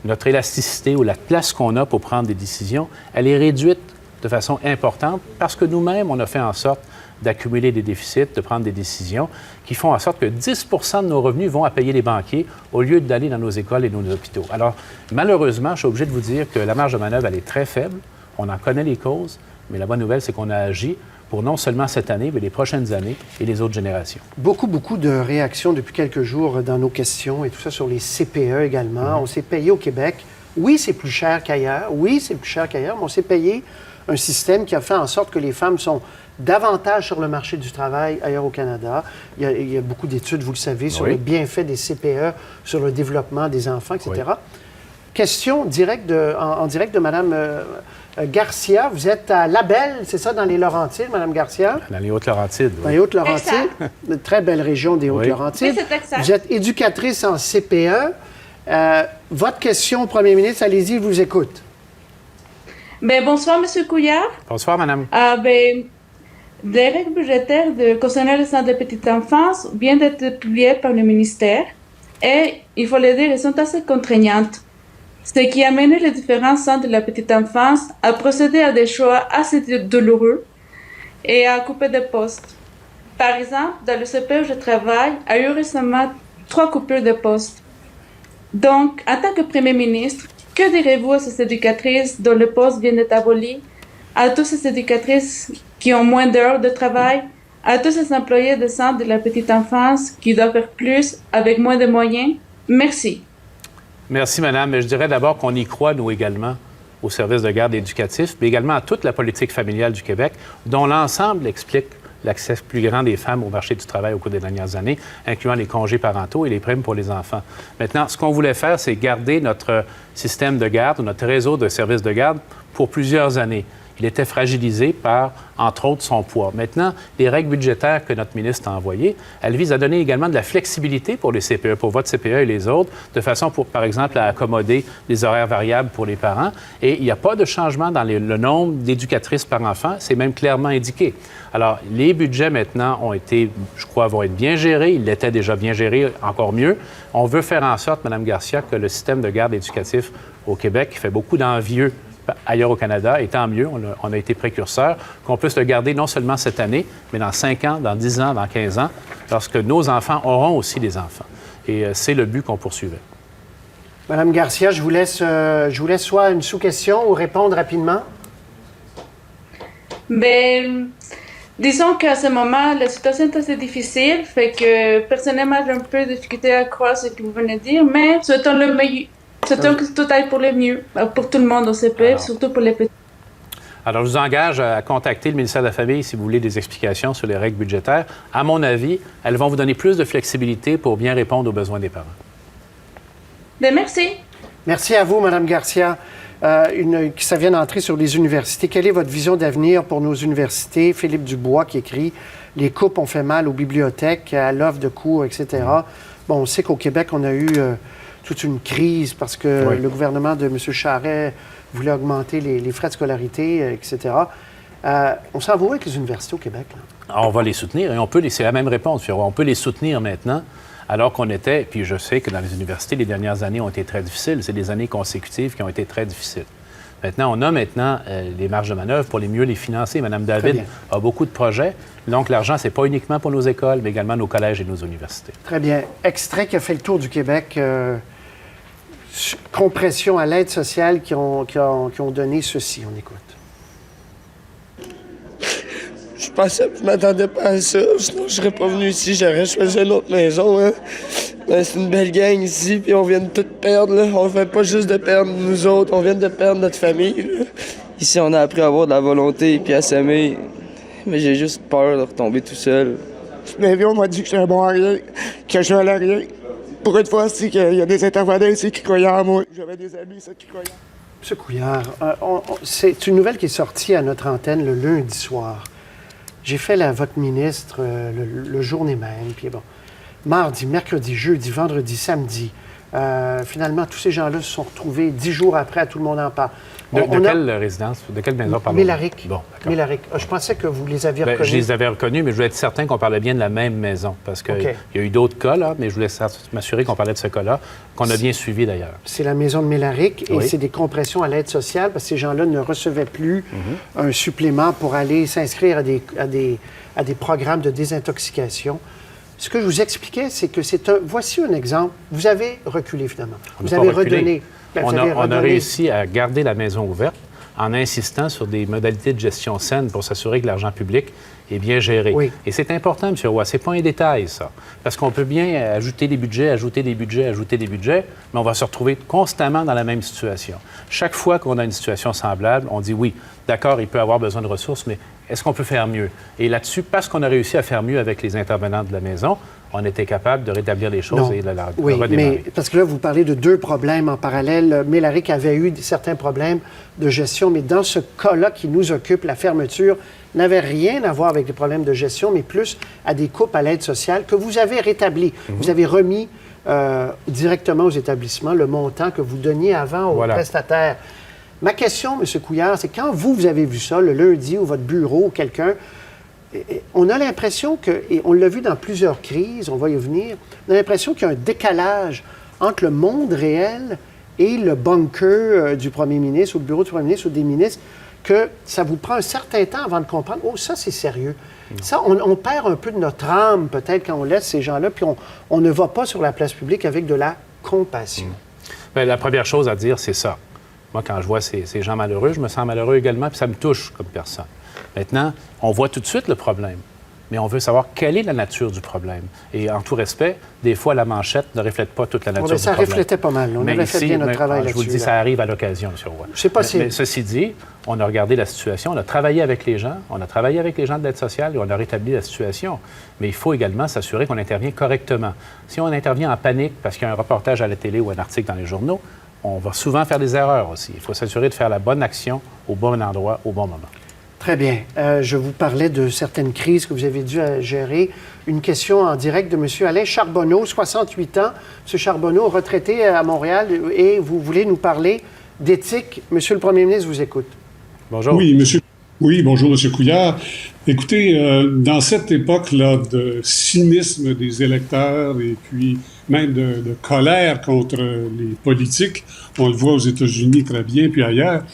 Notre élasticité ou la place qu'on a pour prendre des décisions, elle est réduite de façon importante parce que nous-mêmes, on a fait en sorte d'accumuler des déficits, de prendre des décisions qui font en sorte que 10 de nos revenus vont à payer les banquiers au lieu d'aller dans nos écoles et nos hôpitaux. Alors, malheureusement, je suis obligé de vous dire que la marge de manœuvre, elle est très faible. On en connaît les causes, mais la bonne nouvelle, c'est qu'on a agi pour non seulement cette année, mais les prochaines années et les autres générations. Beaucoup de réactions depuis quelques jours dans nos questions et tout ça sur les CPE également. On s'est payé au Québec. Oui, c'est plus cher qu'ailleurs. Oui, c'est plus cher qu'ailleurs, mais on s'est payé un système qui a fait en sorte que les femmes sont davantage sur le marché du travail ailleurs au Canada. Il y a beaucoup d'études, vous le savez, sur les bienfaits des CPE, sur le développement des enfants, etc. Oui. Question en direct de Mme Garcia. Vous êtes à Labelle, c'est ça, dans les Laurentides, Mme Garcia? Dans les Hautes-Laurentides, oui. Dans les Hautes-Laurentides, une très belle région des Hautes-Laurentides. Oui, c'est exact. Vous êtes éducatrice en CPE. Votre question au premier ministre, allez-y, il vous écoute. Bien, bonsoir, M. Couillard. Bonsoir, madame. Des règles budgétaires concernant les centres de petite enfance viennent d'être publiées par le ministère et, il faut le dire, elles sont assez contraignantes. Ce qui a mené les différents centres de la petite enfance à procéder à des choix assez douloureux et à couper des postes. Par exemple, dans le CPE où je travaille, il y a eu récemment 3 coupures de postes. Donc, en tant que Premier ministre, que direz-vous à ces éducatrices dont le poste vient d'être aboli, à toutes ces éducatrices qui ont moins d'heures de travail, à tous ces employés de centres de la petite enfance qui doivent faire plus avec moins de moyens? Merci. Merci, madame. Mais je dirais d'abord qu'on y croit, nous également, au service de garde éducatif, mais également à toute la politique familiale du Québec, dont l'ensemble explique l'accès plus grand des femmes au marché du travail au cours des dernières années, incluant les congés parentaux et les primes pour les enfants. Maintenant, ce qu'on voulait faire, c'est garder notre système de garde, notre réseau de services de garde pour plusieurs années. Il était fragilisé par, entre autres, son poids. Maintenant, les règles budgétaires que notre ministre a envoyées, elles visent à donner également de la flexibilité pour les CPE, pour votre CPE et les autres, de façon, par exemple, à accommoder des horaires variables pour les parents. Et il n'y a pas de changement dans le nombre d'éducatrices par enfant. C'est même clairement indiqué. Alors, les budgets, maintenant, vont être bien gérés. Ils l'étaient déjà bien gérés, encore mieux. On veut faire en sorte, Mme Garcia, que le système de garde éducatif au Québec, qui fait beaucoup d'envieux ailleurs au Canada, et tant mieux, on a été précurseurs, qu'on puisse le garder non seulement cette année, mais dans 5 ans, dans 10 ans, dans 15 ans, lorsque nos enfants auront aussi des enfants. Et c'est le but qu'on poursuivait. Madame Garcia, je vous laisse soit une sous-question ou répondre rapidement. Bien, disons qu'à ce moment, la situation est assez difficile, fait que personnellement, j'ai un peu de difficulté à croire ce que vous venez de dire, mais souhaitons le meilleur. Souhaitons que tout aille pour le mieux, pour tout le monde au CPE, surtout pour les petits. Alors, je vous engage à contacter le ministère de la Famille si vous voulez des explications sur les règles budgétaires. À mon avis, elles vont vous donner plus de flexibilité pour bien répondre aux besoins des parents. Bien, merci. Merci à vous, Mme Garcia. Ça vient d'entrer sur les universités. Quelle est votre vision d'avenir pour nos universités? Philippe Dubois qui écrit « Les coupes ont fait mal aux bibliothèques, à l'offre de cours, etc. » Bon, on sait qu'au Québec, on a eu toute une crise parce que le gouvernement de M. Charest voulait augmenter les frais de scolarité, etc. On s'en va où avec les universités au Québec? Là? On va les soutenir et c'est la même réponse. On peut les soutenir maintenant. Alors qu'on était, puis je sais que dans les universités, les dernières années ont été très difficiles. C'est des années consécutives qui ont été très difficiles. Maintenant, on a les marges de manœuvre pour mieux les financer. Mme David a beaucoup de projets. Donc, l'argent, ce n'est pas uniquement pour nos écoles, mais également nos collèges et nos universités. Très bien. Extrait qui a fait le tour du Québec. Compression à l'aide sociale qui ont donné ceci. On écoute. Je m'attendais pas à ça, sinon je serais pas venu ici, j'aurais choisi une autre maison. Hein. Ben, c'est une belle gang ici, puis on vient de tout perdre. Là. On fait pas juste de perdre nous autres, on vient de perdre notre famille. Là. Ici, on a appris à avoir de la volonté puis à s'aimer, mais j'ai juste peur de retomber tout seul. Mais on m'a dit que j'étais un bon à rien, que je valais rien. Pour une fois, c'est qu'il y a des intervenants ici qui croyaient en moi. J'avais des amis qui croyaient. M. Couillard, c'est une nouvelle qui est sortie à notre antenne le lundi soir. J'ai fait votre ministre le journée même, puis bon, mardi, mercredi, jeudi, vendredi, samedi. Finalement, tous ces gens-là se sont retrouvés 10 jours après, tout le monde en parle. De quelle résidence, de quelle maison parlons-nous? Mélaric. Bon, Mélaric. Je pensais que vous les aviez reconnus. Je les avais reconnus, mais je voulais être certain qu'on parlait bien de la même maison, parce qu'il y a eu d'autres cas, là, mais je voulais m'assurer qu'on parlait de ce cas-là, qu'on a bien suivi d'ailleurs. C'est la maison de Mélaric, et c'est des compressions à l'aide sociale, parce que ces gens-là ne recevaient plus un supplément pour aller s'inscrire à des programmes de désintoxication. Ce que je vous expliquais, c'est que voici un exemple. Vous avez reculé, finalement. Vous avez redonné. On a réussi à garder la maison ouverte en insistant sur des modalités de gestion saine pour s'assurer que l'argent public est bien géré. Oui. Et c'est important, M. Roy. Ce n'est pas un détail, ça. Parce qu'on peut bien ajouter des budgets, mais on va se retrouver constamment dans la même situation. Chaque fois qu'on a une situation semblable, on dit oui, d'accord, il peut avoir besoin de ressources, mais est-ce qu'on peut faire mieux? Et là-dessus, parce qu'on a réussi à faire mieux avec les intervenants de la maison, on était capable de rétablir les choses et de la redémarrer. Mais parce que là, vous parlez de deux problèmes en parallèle. Mélaric avait eu certains problèmes de gestion, mais dans ce cas-là qui nous occupe, la fermeture n'avait rien à voir avec des problèmes de gestion, mais plus à des coupes à l'aide sociale que vous avez rétabli. Vous avez remis directement aux établissements le montant que vous donniez avant aux prestataires. Ma question, M. Couillard, c'est quand vous avez vu ça, le lundi, ou votre bureau, ou quelqu'un, on a l'impression que, et on l'a vu dans plusieurs crises, on va y venir, on a l'impression qu'il y a un décalage entre le monde réel et le bunker du premier ministre, ou le bureau du premier ministre, ou des ministres, que ça vous prend un certain temps avant de comprendre, oh, ça, c'est sérieux. Ça, on perd un peu de notre âme, peut-être, quand on laisse ces gens-là, puis on ne va pas sur la place publique avec de la compassion. Bien, la première chose à dire, c'est ça. Moi, quand je vois ces gens malheureux, je me sens malheureux également, puis ça me touche comme personne. Maintenant, on voit tout de suite le problème, mais on veut savoir quelle est la nature du problème. Et en tout respect, des fois, la manchette ne reflète pas toute la nature du problème. Ça reflétait pas mal. On avait fait bien notre travail là-dessus. Je vous le dis, ça arrive à l'occasion, M. Roy. Je sais pas si... Mais ceci dit, on a regardé la situation, on a travaillé avec les gens, on a travaillé avec les gens de l'aide sociale et on a rétabli la situation. Mais il faut également s'assurer qu'on intervient correctement. Si on intervient en panique parce qu'il y a un reportage à la télé ou un article dans les journaux, on va souvent faire des erreurs aussi. Il faut s'assurer de faire la bonne action au bon endroit, au bon moment. Très bien. Je vous parlais de certaines crises que vous avez dû gérer. Une question en direct de M. Alain Charbonneau, 68 ans. M. Charbonneau, retraité à Montréal, et vous voulez nous parler d'éthique. Monsieur le Premier ministre vous écoute. Bonjour. Oui, bonjour, M. Couillard. Écoutez, dans cette époque-là de cynisme des électeurs et puis même de colère contre les politiques, on le voit aux États-Unis très bien, puis ailleurs,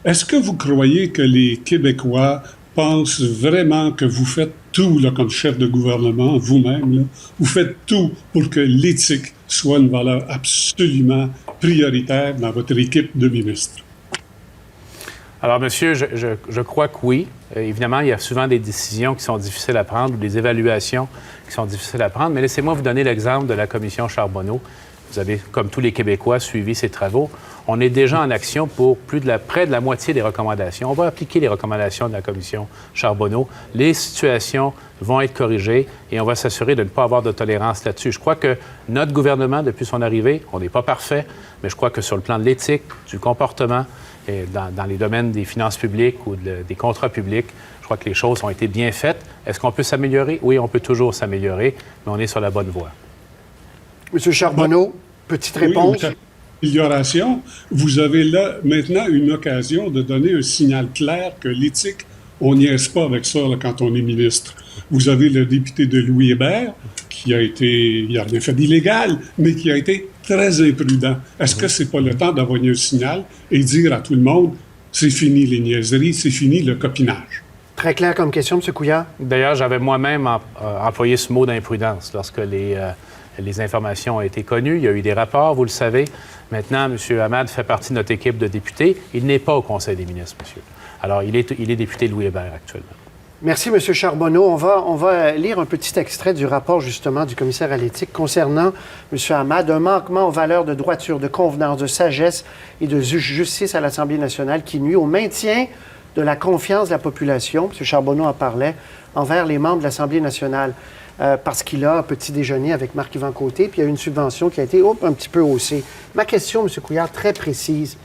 est-ce que vous croyez que les Québécois pensent vraiment que vous faites tout là, comme chef de gouvernement, vous-même, là, vous faites tout pour que l'éthique soit une valeur absolument prioritaire dans votre équipe de ministres? Alors, monsieur, je crois que oui. Évidemment, il y a souvent des décisions qui sont difficiles à prendre ou des évaluations qui sont difficiles à prendre, mais laissez-moi vous donner l'exemple de la commission Charbonneau, Vous avez, comme tous les Québécois, suivi ces travaux. On est déjà en action pour près de la moitié des recommandations. On va appliquer les recommandations de la commission Charbonneau. Les situations vont être corrigées et on va s'assurer de ne pas avoir de tolérance là-dessus. Je crois que notre gouvernement, depuis son arrivée, on n'est pas parfait, mais je crois que sur le plan de l'éthique, du comportement, et dans les domaines des finances publiques ou des contrats publics, je crois que les choses ont été bien faites. Est-ce qu'on peut s'améliorer? Oui, on peut toujours s'améliorer, mais on est sur la bonne voie. M. Charbonneau, petite réponse. Oui, amélioration. Vous avez là maintenant une occasion de donner un signal clair que l'éthique, on n'y est pas avec ça là, quand on est ministre. Vous avez le député de Louis Hébert qui il a rien fait d'illégal, mais qui a été très imprudent. Est-ce que c'est pas le temps d'envoyer un signal et dire à tout le monde, c'est fini les niaiseries, c'est fini le copinage? Très clair comme question, M. Couillard. D'ailleurs, j'avais moi-même employé ce mot d'imprudence lorsque les informations ont été connues. Il y a eu des rapports, vous le savez. Maintenant, M. Hamad fait partie de notre équipe de députés. Il n'est pas au Conseil des ministres, monsieur. Alors, il est député Louis Hébert actuellement. Merci, M. Charbonneau. On va lire un petit extrait du rapport, justement, du commissaire à l'éthique concernant, M. Hamad, un manquement aux valeurs de droiture, de convenance, de sagesse et de justice à l'Assemblée nationale qui nuit au maintien de la confiance de la population, M. Charbonneau en parlait, envers les membres de l'Assemblée nationale, parce qu'il a un petit déjeuner avec Marc-Yvan Côté, puis il y a une subvention qui a été un petit peu haussée. Ma question, M. Couillard, très précise,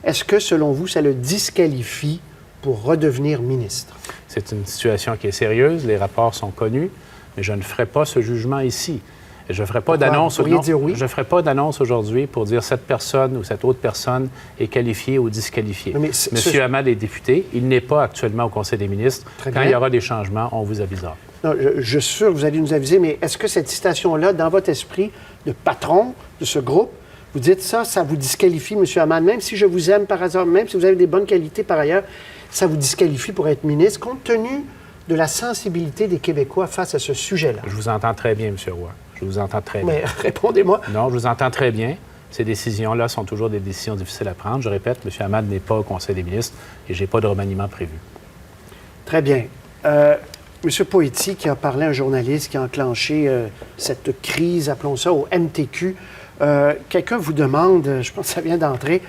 est-ce que, selon vous, ça le disqualifie pour redevenir ministre? C'est une situation qui est sérieuse, les rapports sont connus, mais je ne ferai pas ce jugement ici. Je ne ferai pas d'annonce. Je ne ferai pas d'annonce aujourd'hui pour dire cette personne ou cette autre personne est qualifiée ou disqualifiée. Monsieur Hamad est député. Il n'est pas actuellement au Conseil des ministres. Quand il y aura des changements, on vous avisera. Non, je suis sûr que vous allez nous aviser, mais est-ce que cette citation-là, dans votre esprit de patron de ce groupe, vous dites ça vous disqualifie, M. Hamad, même si je vous aime par hasard, même si vous avez des bonnes qualités par ailleurs, ça vous disqualifie pour être ministre, compte tenu de la sensibilité des Québécois face à ce sujet-là? Je vous entends très bien, M. Roy. Je vous entends très bien. Mais répondez-moi. Non, je vous entends très bien. Ces décisions-là sont toujours des décisions difficiles à prendre. Je répète, M. Hamad n'est pas au Conseil des ministres et je n'ai pas de remaniement prévu. Très bien. M. Poetti, qui a parlé à un journaliste qui a enclenché cette crise, appelons ça, au MTQ, quelqu'un vous demande, je pense que ça vient d'entrer,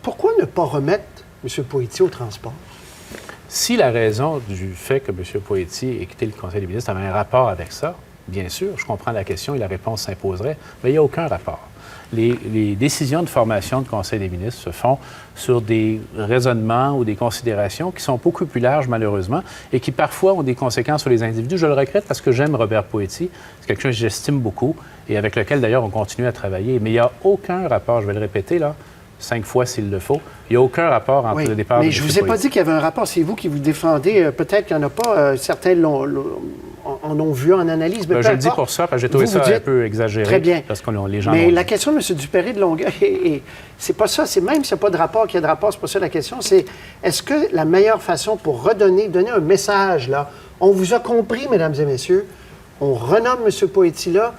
pourquoi ne pas remettre M. Poetti au transport? Si la raison du fait que M. Poetti ait quitté le Conseil des ministres avait un rapport avec ça, bien sûr, je comprends la question et la réponse s'imposerait, mais il n'y a aucun rapport. Les décisions de formation de Conseil des ministres se font sur des raisonnements ou des considérations qui sont beaucoup plus larges, malheureusement, et qui parfois ont des conséquences sur les individus. Je le regrette parce que j'aime Robert Poetti. C'est quelqu'un que j'estime beaucoup et avec lequel, d'ailleurs, on continue à travailler. Mais il n'y a aucun rapport, je vais le répéter, là, 5 fois s'il le faut. Il n'y a aucun rapport entre le départ de M. Mais je ne vous ai pas dit qu'il y avait un rapport. C'est vous qui vous défendez. Peut-être qu'il n'y en a pas. Certains en ont vu en analyse. Je le dis pour ça, parce que j'ai trouvé ça un peu exagéré. Très bien. Parce que les gens mais la question de M. Dupéré de Longueuil, c'est pas ça. C'est même s'il n'y a pas de rapport, qu'il y a de rapport, c'est pas ça la question. C'est est-ce que la meilleure façon pour donner un message, là, on vous a compris, mesdames et messieurs, on renomme M. Poetti là,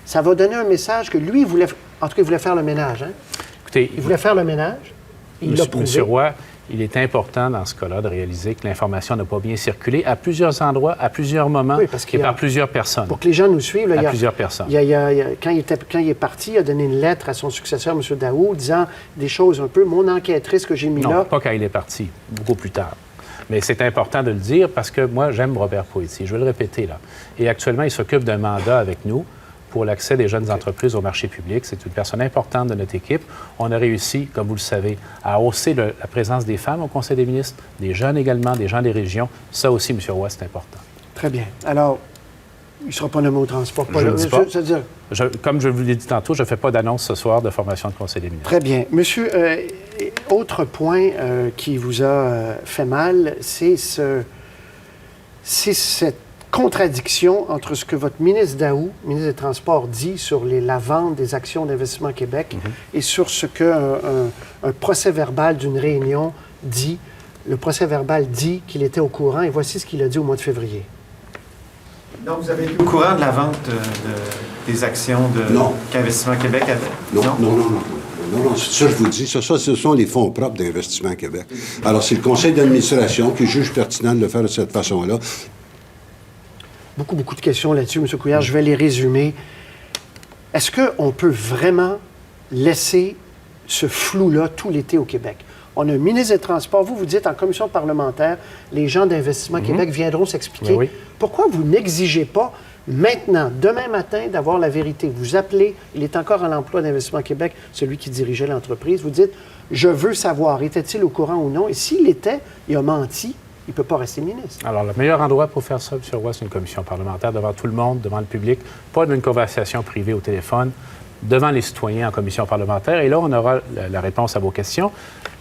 ça va donner un message que lui, il voulait faire le ménage. Hein? Écoutez, il voulait faire le ménage. Il l'a prouvé. M. Roy, il est important dans ce cas-là de réaliser que l'information n'a pas bien circulé à plusieurs endroits, à plusieurs moments, et par plusieurs personnes. Pour que les gens nous suivent, là, plusieurs personnes. Quand il est parti, il a donné une lettre à son successeur, M. Daou, disant des choses un peu, mon enquêtrice que j'ai mis là. Non, pas quand il est parti, beaucoup plus tard. Mais c'est important de le dire parce que moi, j'aime Robert Poetti. Je vais le répéter là. Et actuellement, il s'occupe d'un mandat avec nous pour l'accès des jeunes entreprises au marché public. C'est une personne importante de notre équipe. On a réussi, comme vous le savez, à hausser la présence des femmes au Conseil des ministres, des jeunes également, des gens des régions. Ça aussi, M. Roy, c'est important. Très bien. Alors, il ne sera pas nommé au transport. Je ne le dis pas. Comme je vous l'ai dit tantôt, je ne fais pas d'annonce ce soir de formation de Conseil des ministres. Très bien. Monsieur, autre point qui vous a fait mal, c'est cette contradiction entre ce que votre ministre Daou, ministre des Transports, dit sur la vente des actions d'Investissement Québec et sur ce qu'un procès-verbal d'une réunion dit. Le procès-verbal dit qu'il était au courant et voici ce qu'il a dit au mois de février. Donc, vous avez été au courant de la vente des actions qu'Investissement Québec avait? Non, ça je vous dis, ce sont les fonds propres d'Investissement Québec. Alors, c'est le conseil d'administration qui juge pertinent de le faire de cette façon-là. Beaucoup de questions là-dessus, M. Couillard. Je vais les résumer. est-ce qu'on peut vraiment laisser ce flou-là tout l'été au Québec? On a un ministre des Transports. Vous dites en commission parlementaire, les gens d'Investissement Québec viendront s'expliquer. Oui. Pourquoi vous n'exigez pas maintenant, demain matin, d'avoir la vérité? Vous appelez, il est encore à l'emploi d'Investissement Québec, celui qui dirigeait l'entreprise. Vous dites, je veux savoir, était-il au courant ou non? Et s'il était, il a menti. Il ne peut pas rester ministre. Alors, le meilleur endroit pour faire ça, M. Roy, c'est une commission parlementaire devant tout le monde, devant le public, pas d'une conversation privée au téléphone, devant les citoyens en commission parlementaire. Et là, on aura la réponse à vos questions.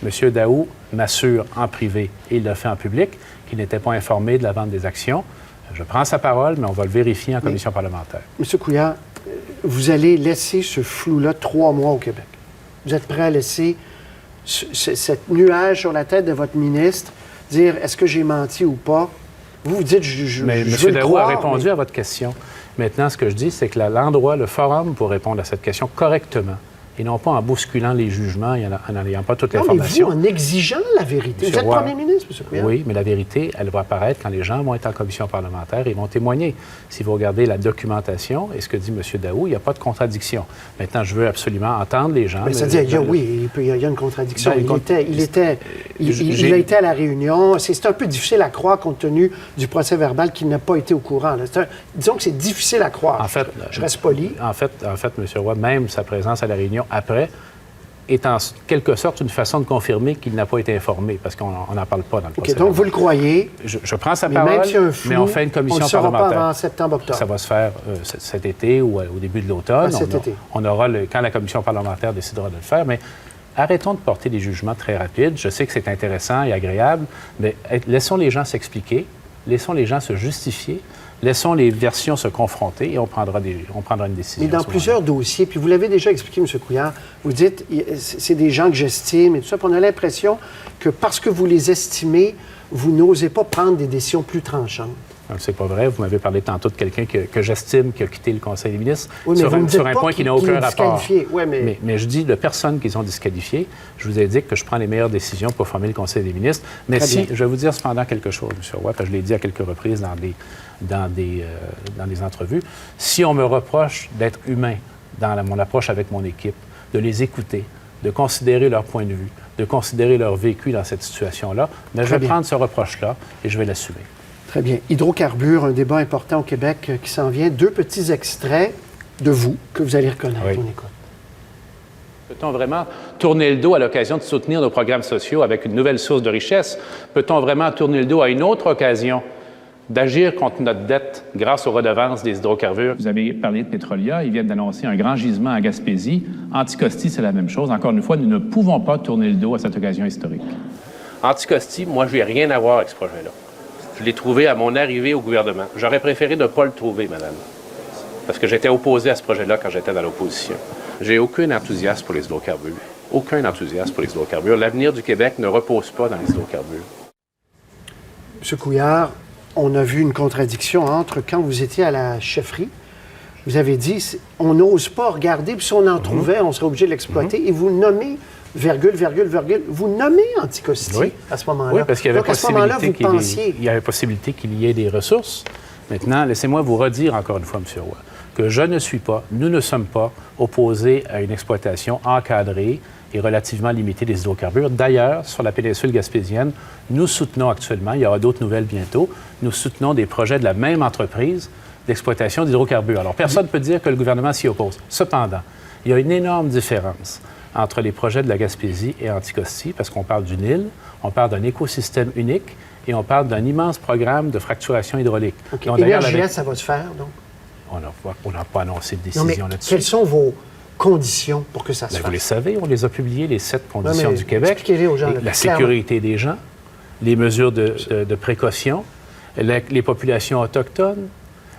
M. Daou m'assure en privé, et il l'a fait en public, qu'il n'était pas informé de la vente des actions. Je prends sa parole, mais on va le vérifier en commission parlementaire. M. Couillard, vous allez laisser ce flou-là 3 mois au Québec. Vous êtes prêt à laisser cette nuage sur la tête de votre ministre dire est-ce que j'ai menti ou pas? Vous dites mais je veux M. le Daou croire, a répondu à votre question. Maintenant, ce que je dis, c'est que l'endroit, le forum pour répondre à cette question correctement, et non pas en bousculant les jugements et en n'ayant pas toute l'information. Mais vous, en exigeant la vérité. Vous êtes premier ministre, M. Couillard. Oui, mais la vérité, elle va apparaître quand les gens vont être en commission parlementaire et vont témoigner. Si vous regardez la documentation et ce que dit M. Daou, il n'y a pas de contradiction. Maintenant, je veux absolument entendre les gens. Mais c'est-à-dire, il y a une contradiction. Il a été à la réunion. C'est un peu difficile à croire compte tenu du procès-verbal qu'il n'a pas été au courant. Disons que c'est difficile à croire. En fait, je reste poli. En fait, M. Roy, même sa présence à la réunion après est en quelque sorte une façon de confirmer qu'il n'a pas été informé, parce qu'on n'en parle pas dans le procès. Donc, vous le croyez. Je prends sa parole, même si un flou, mais on fait une commission parlementaire. On ne le saura pas avant septembre-octobre. Ça va se faire cet été ou au début de l'automne. On aura quand la commission parlementaire décidera de le faire, mais arrêtons de porter des jugements très rapides. Je sais que c'est intéressant et agréable, mais laissons les gens s'expliquer, laissons les gens se justifier. Laissons les versions se confronter et on prendra une décision. Mais dans plusieurs dossiers, puis vous l'avez déjà expliqué, M. Couillard, vous dites c'est des gens que j'estime et tout ça, puis on a l'impression que parce que vous les estimez, vous n'osez pas prendre des décisions plus tranchantes. C'est pas vrai. Vous m'avez parlé tantôt de quelqu'un que j'estime qui a quitté le Conseil des ministres sur un point qui n'a aucun rapport. Ouais, mais je dis de personnes qu'ils ont disqualifiées. Je vous indique que je prends les meilleures décisions pour former le Conseil des ministres. Mais je vais vous dire cependant quelque chose, M. Roy, parce que je l'ai dit à quelques reprises dans des entrevues. Si on me reproche d'être humain dans mon approche avec mon équipe, de les écouter, de considérer leur point de vue, de considérer leur vécu dans cette situation-là, je vais prendre ce reproche-là et je vais l'assumer. Très bien. Hydrocarbures, un débat important au Québec qui s'en vient. 2 petits extraits de vous que vous allez reconnaître. Oui. On écoute. Peut-on vraiment tourner le dos à l'occasion de soutenir nos programmes sociaux avec une nouvelle source de richesse? Peut-on vraiment tourner le dos à une autre occasion d'agir contre notre dette grâce aux redevances des hydrocarbures? Vous avez parlé de Petrolia. Ils viennent d'annoncer un grand gisement à Gaspésie. Anticosti, c'est la même chose. Encore une fois, nous ne pouvons pas tourner le dos à cette occasion historique. Anticosti, moi, je n'ai rien à voir avec ce projet-là. Je l'ai trouvé à mon arrivée au gouvernement. J'aurais préféré ne pas le trouver, madame, parce que j'étais opposé à ce projet-là quand j'étais dans l'opposition. J'ai aucun enthousiasme pour les hydrocarbures. Aucun enthousiasme pour les hydrocarbures. L'avenir du Québec ne repose pas dans les hydrocarbures. M. Couillard, on a vu une contradiction entre quand vous étiez à la chefferie, vous avez dit on n'ose pas regarder, puis si on en trouvait, on serait obligé de l'exploiter, et vous nommez vous nommez Anticosti à ce moment-là. Oui, parce qu'il y avait possibilité qu'il y ait des ressources. Maintenant, laissez-moi vous redire encore une fois, M. Roy, que je ne suis pas, nous ne sommes pas opposés à une exploitation encadrée et relativement limitée des hydrocarbures. D'ailleurs, sur la péninsule gaspésienne, nous soutenons actuellement, il y aura d'autres nouvelles bientôt, nous soutenons des projets de la même entreprise d'exploitation d'hydrocarbures. Alors, personne ne peut dire que le gouvernement s'y oppose. Cependant, il y a une énorme différence entre les projets de la Gaspésie et Anticosti, parce qu'on parle d'une île, on parle d'un écosystème unique et on parle d'un immense programme de fracturation hydraulique. Okay. Énergie, ça va se faire, donc? On n'a pas annoncé de décision là-dessus. Quelles sont vos conditions pour que ça se fasse? Vous les savez, on les a publiées, les 7 conditions du Québec. Expliquez-les aux gens. La sécurité des gens, les mesures de précaution, les populations autochtones,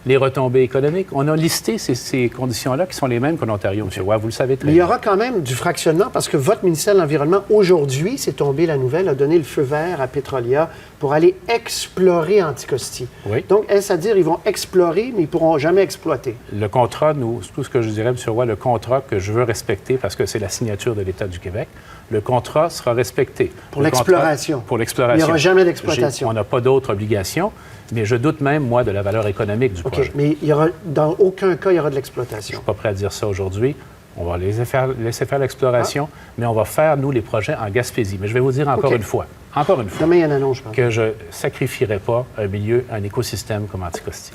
les retombées économiques. On a listé ces conditions-là qui sont les mêmes qu'en Ontario, M. Roy, vous le savez très bien. Mais il y aura quand même du fractionnement parce que votre ministère de l'Environnement, aujourd'hui, c'est tombé la nouvelle, a donné le feu vert à Petrolia pour aller explorer Anticosti. Oui. Donc, est-ce à dire qu'ils vont explorer, mais ils ne pourront jamais exploiter? Le contrat, tout ce que je dirais, M. Roy, le contrat que je veux respecter, parce que c'est la signature de l'État du Québec, le contrat sera respecté. Pour l'exploration. Pour l'exploration. Il n'y aura jamais d'exploitation. On n'a pas d'autre obligation, mais je doute même, moi, de la valeur économique du projet. OK, mais dans aucun cas, il y aura de l'exploitation. Je ne suis pas prêt à dire ça aujourd'hui. On va laisser faire l'exploration, mais on va faire, nous, les projets en Gaspésie. Mais je vais vous dire encore une fois, demain, il y en a un, je pense, que je ne sacrifierai pas un écosystème comme Anticosti.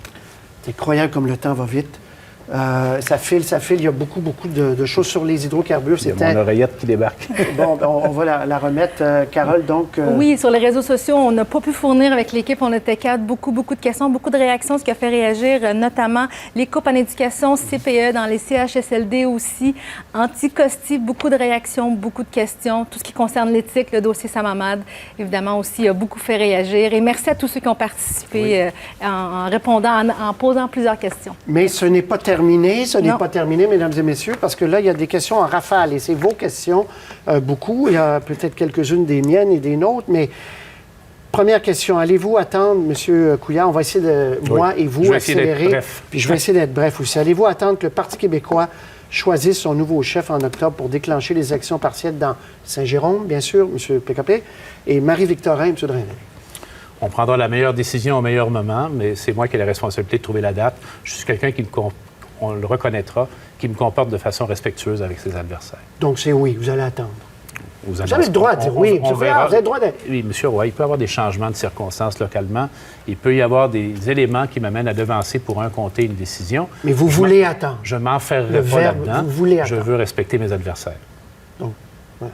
C'est incroyable comme le temps va vite. Ça file. Il y a beaucoup de choses sur les hydrocarbures. Il y a mon oreillette qui débarque. Bon, on va la remettre. Carole, donc... Oui, sur les réseaux sociaux, on n'a pas pu fournir avec l'équipe. On était quatre. Beaucoup de questions, beaucoup de réactions, ce qui a fait réagir notamment les coupes en éducation, CPE, dans les CHSLD aussi. Anticosti, beaucoup de réactions, beaucoup de questions. Tout ce qui concerne l'éthique, le dossier Samamad, évidemment aussi, a beaucoup fait réagir. Et merci à tous ceux qui ont participé en répondant, en posant plusieurs questions. Mais ce n'est pas terminé, mesdames et messieurs, parce que là, il y a des questions en rafale, et c'est vos questions, beaucoup. Il y a peut-être quelques-unes des miennes et des nôtres, mais première question, allez-vous attendre, M. Couillard, on va essayer de, moi et vous, accélérer, puis je vais essayer d'être bref aussi. Allez-vous attendre que le Parti québécois choisisse son nouveau chef en octobre pour déclencher les actions partielles dans Saint-Jérôme, bien sûr, M. PKP, et Marie-Victorin, M. Drainel? On prendra la meilleure décision au meilleur moment, mais c'est moi qui ai la responsabilité de trouver la date. Je suis quelqu'un on le reconnaîtra, qui me comporte de façon respectueuse avec ses adversaires. Donc, c'est oui, vous allez attendre. Vous avez le droit de dire oui. On verra. Vous avez le droit de... Oui, M. Roy, il peut y avoir des changements de circonstances localement. Il peut y avoir des éléments qui m'amènent à devancer pour un comté une décision. Mais vous voulez attendre. Je ne m'enferrerai pas là-dedans. Vous voulez attendre. Je veux respecter mes adversaires. Donc, voilà.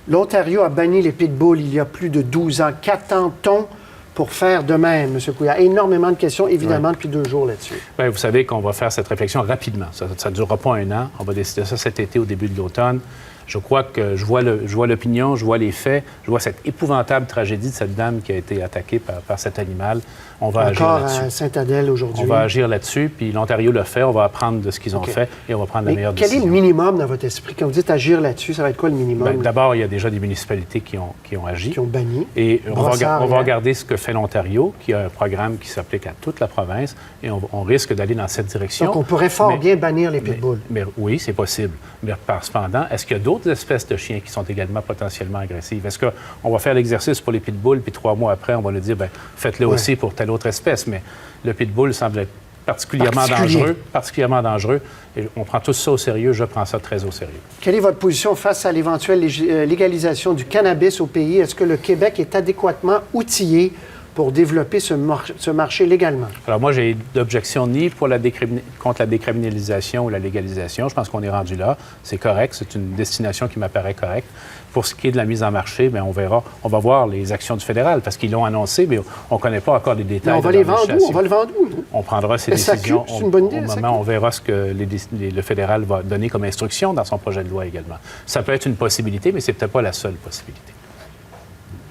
L'Ontario a banni les pitbulls il y a plus de 12 ans. Qu'attend-on pour faire de même, M. Couillard? Énormément de questions, évidemment, depuis 2 jours là-dessus. Bien, vous savez qu'on va faire cette réflexion rapidement. Ça ne durera pas 1 an. On va décider ça cet été, au début de l'automne. Je crois que je vois l'opinion, je vois les faits, je vois cette épouvantable tragédie de cette dame qui a été attaquée par cet animal. On va agir là-dessus. Encore à Sainte-Adèle aujourd'hui. On va agir là-dessus, puis l'Ontario l'a fait. On va apprendre de ce qu'ils ont fait et on va prendre la meilleure décision. Quel est le minimum dans votre esprit? Quand vous dites agir là-dessus, ça va être quoi le minimum? Bien, d'abord, il y a déjà des municipalités qui ont agi. Qui ont banni. Et on va regarder ce que fait l'Ontario, qui a un programme qui s'applique à toute la province, et on risque d'aller dans cette direction. Donc, on pourrait fort bien bannir les pitbulls. Mais oui, c'est possible. Mais cependant, est-ce qu'il y a d'autres espèces de chiens qui sont également potentiellement agressives? Est-ce qu'on va faire l'exercice pour les pitbulls, puis 3 mois après, on va leur dire, bien, faites-le aussi pour telle autre espèce? Mais le pitbull semble être particulièrement dangereux. Et on prend tout ça au sérieux. Je prends ça très au sérieux. Quelle est votre position face à l'éventuelle légalisation du cannabis au pays? Est-ce que le Québec est adéquatement outillé pour développer ce marché légalement? Alors moi, j'ai d'objection ni contre la décriminalisation ou la légalisation. Je pense qu'on est rendu là. C'est correct. C'est une destination qui m'apparaît correcte. Pour ce qui est de la mise en marché, bien, on verra. On va voir les actions du fédéral parce qu'ils l'ont annoncé, mais on ne connaît pas encore les détails. Mais on va les vendre où? On va le vendre où? On prendra ces décisions au moment. On verra ce que le fédéral va donner comme instruction dans son projet de loi également. Ça peut être une possibilité, mais c'est peut-être pas la seule possibilité.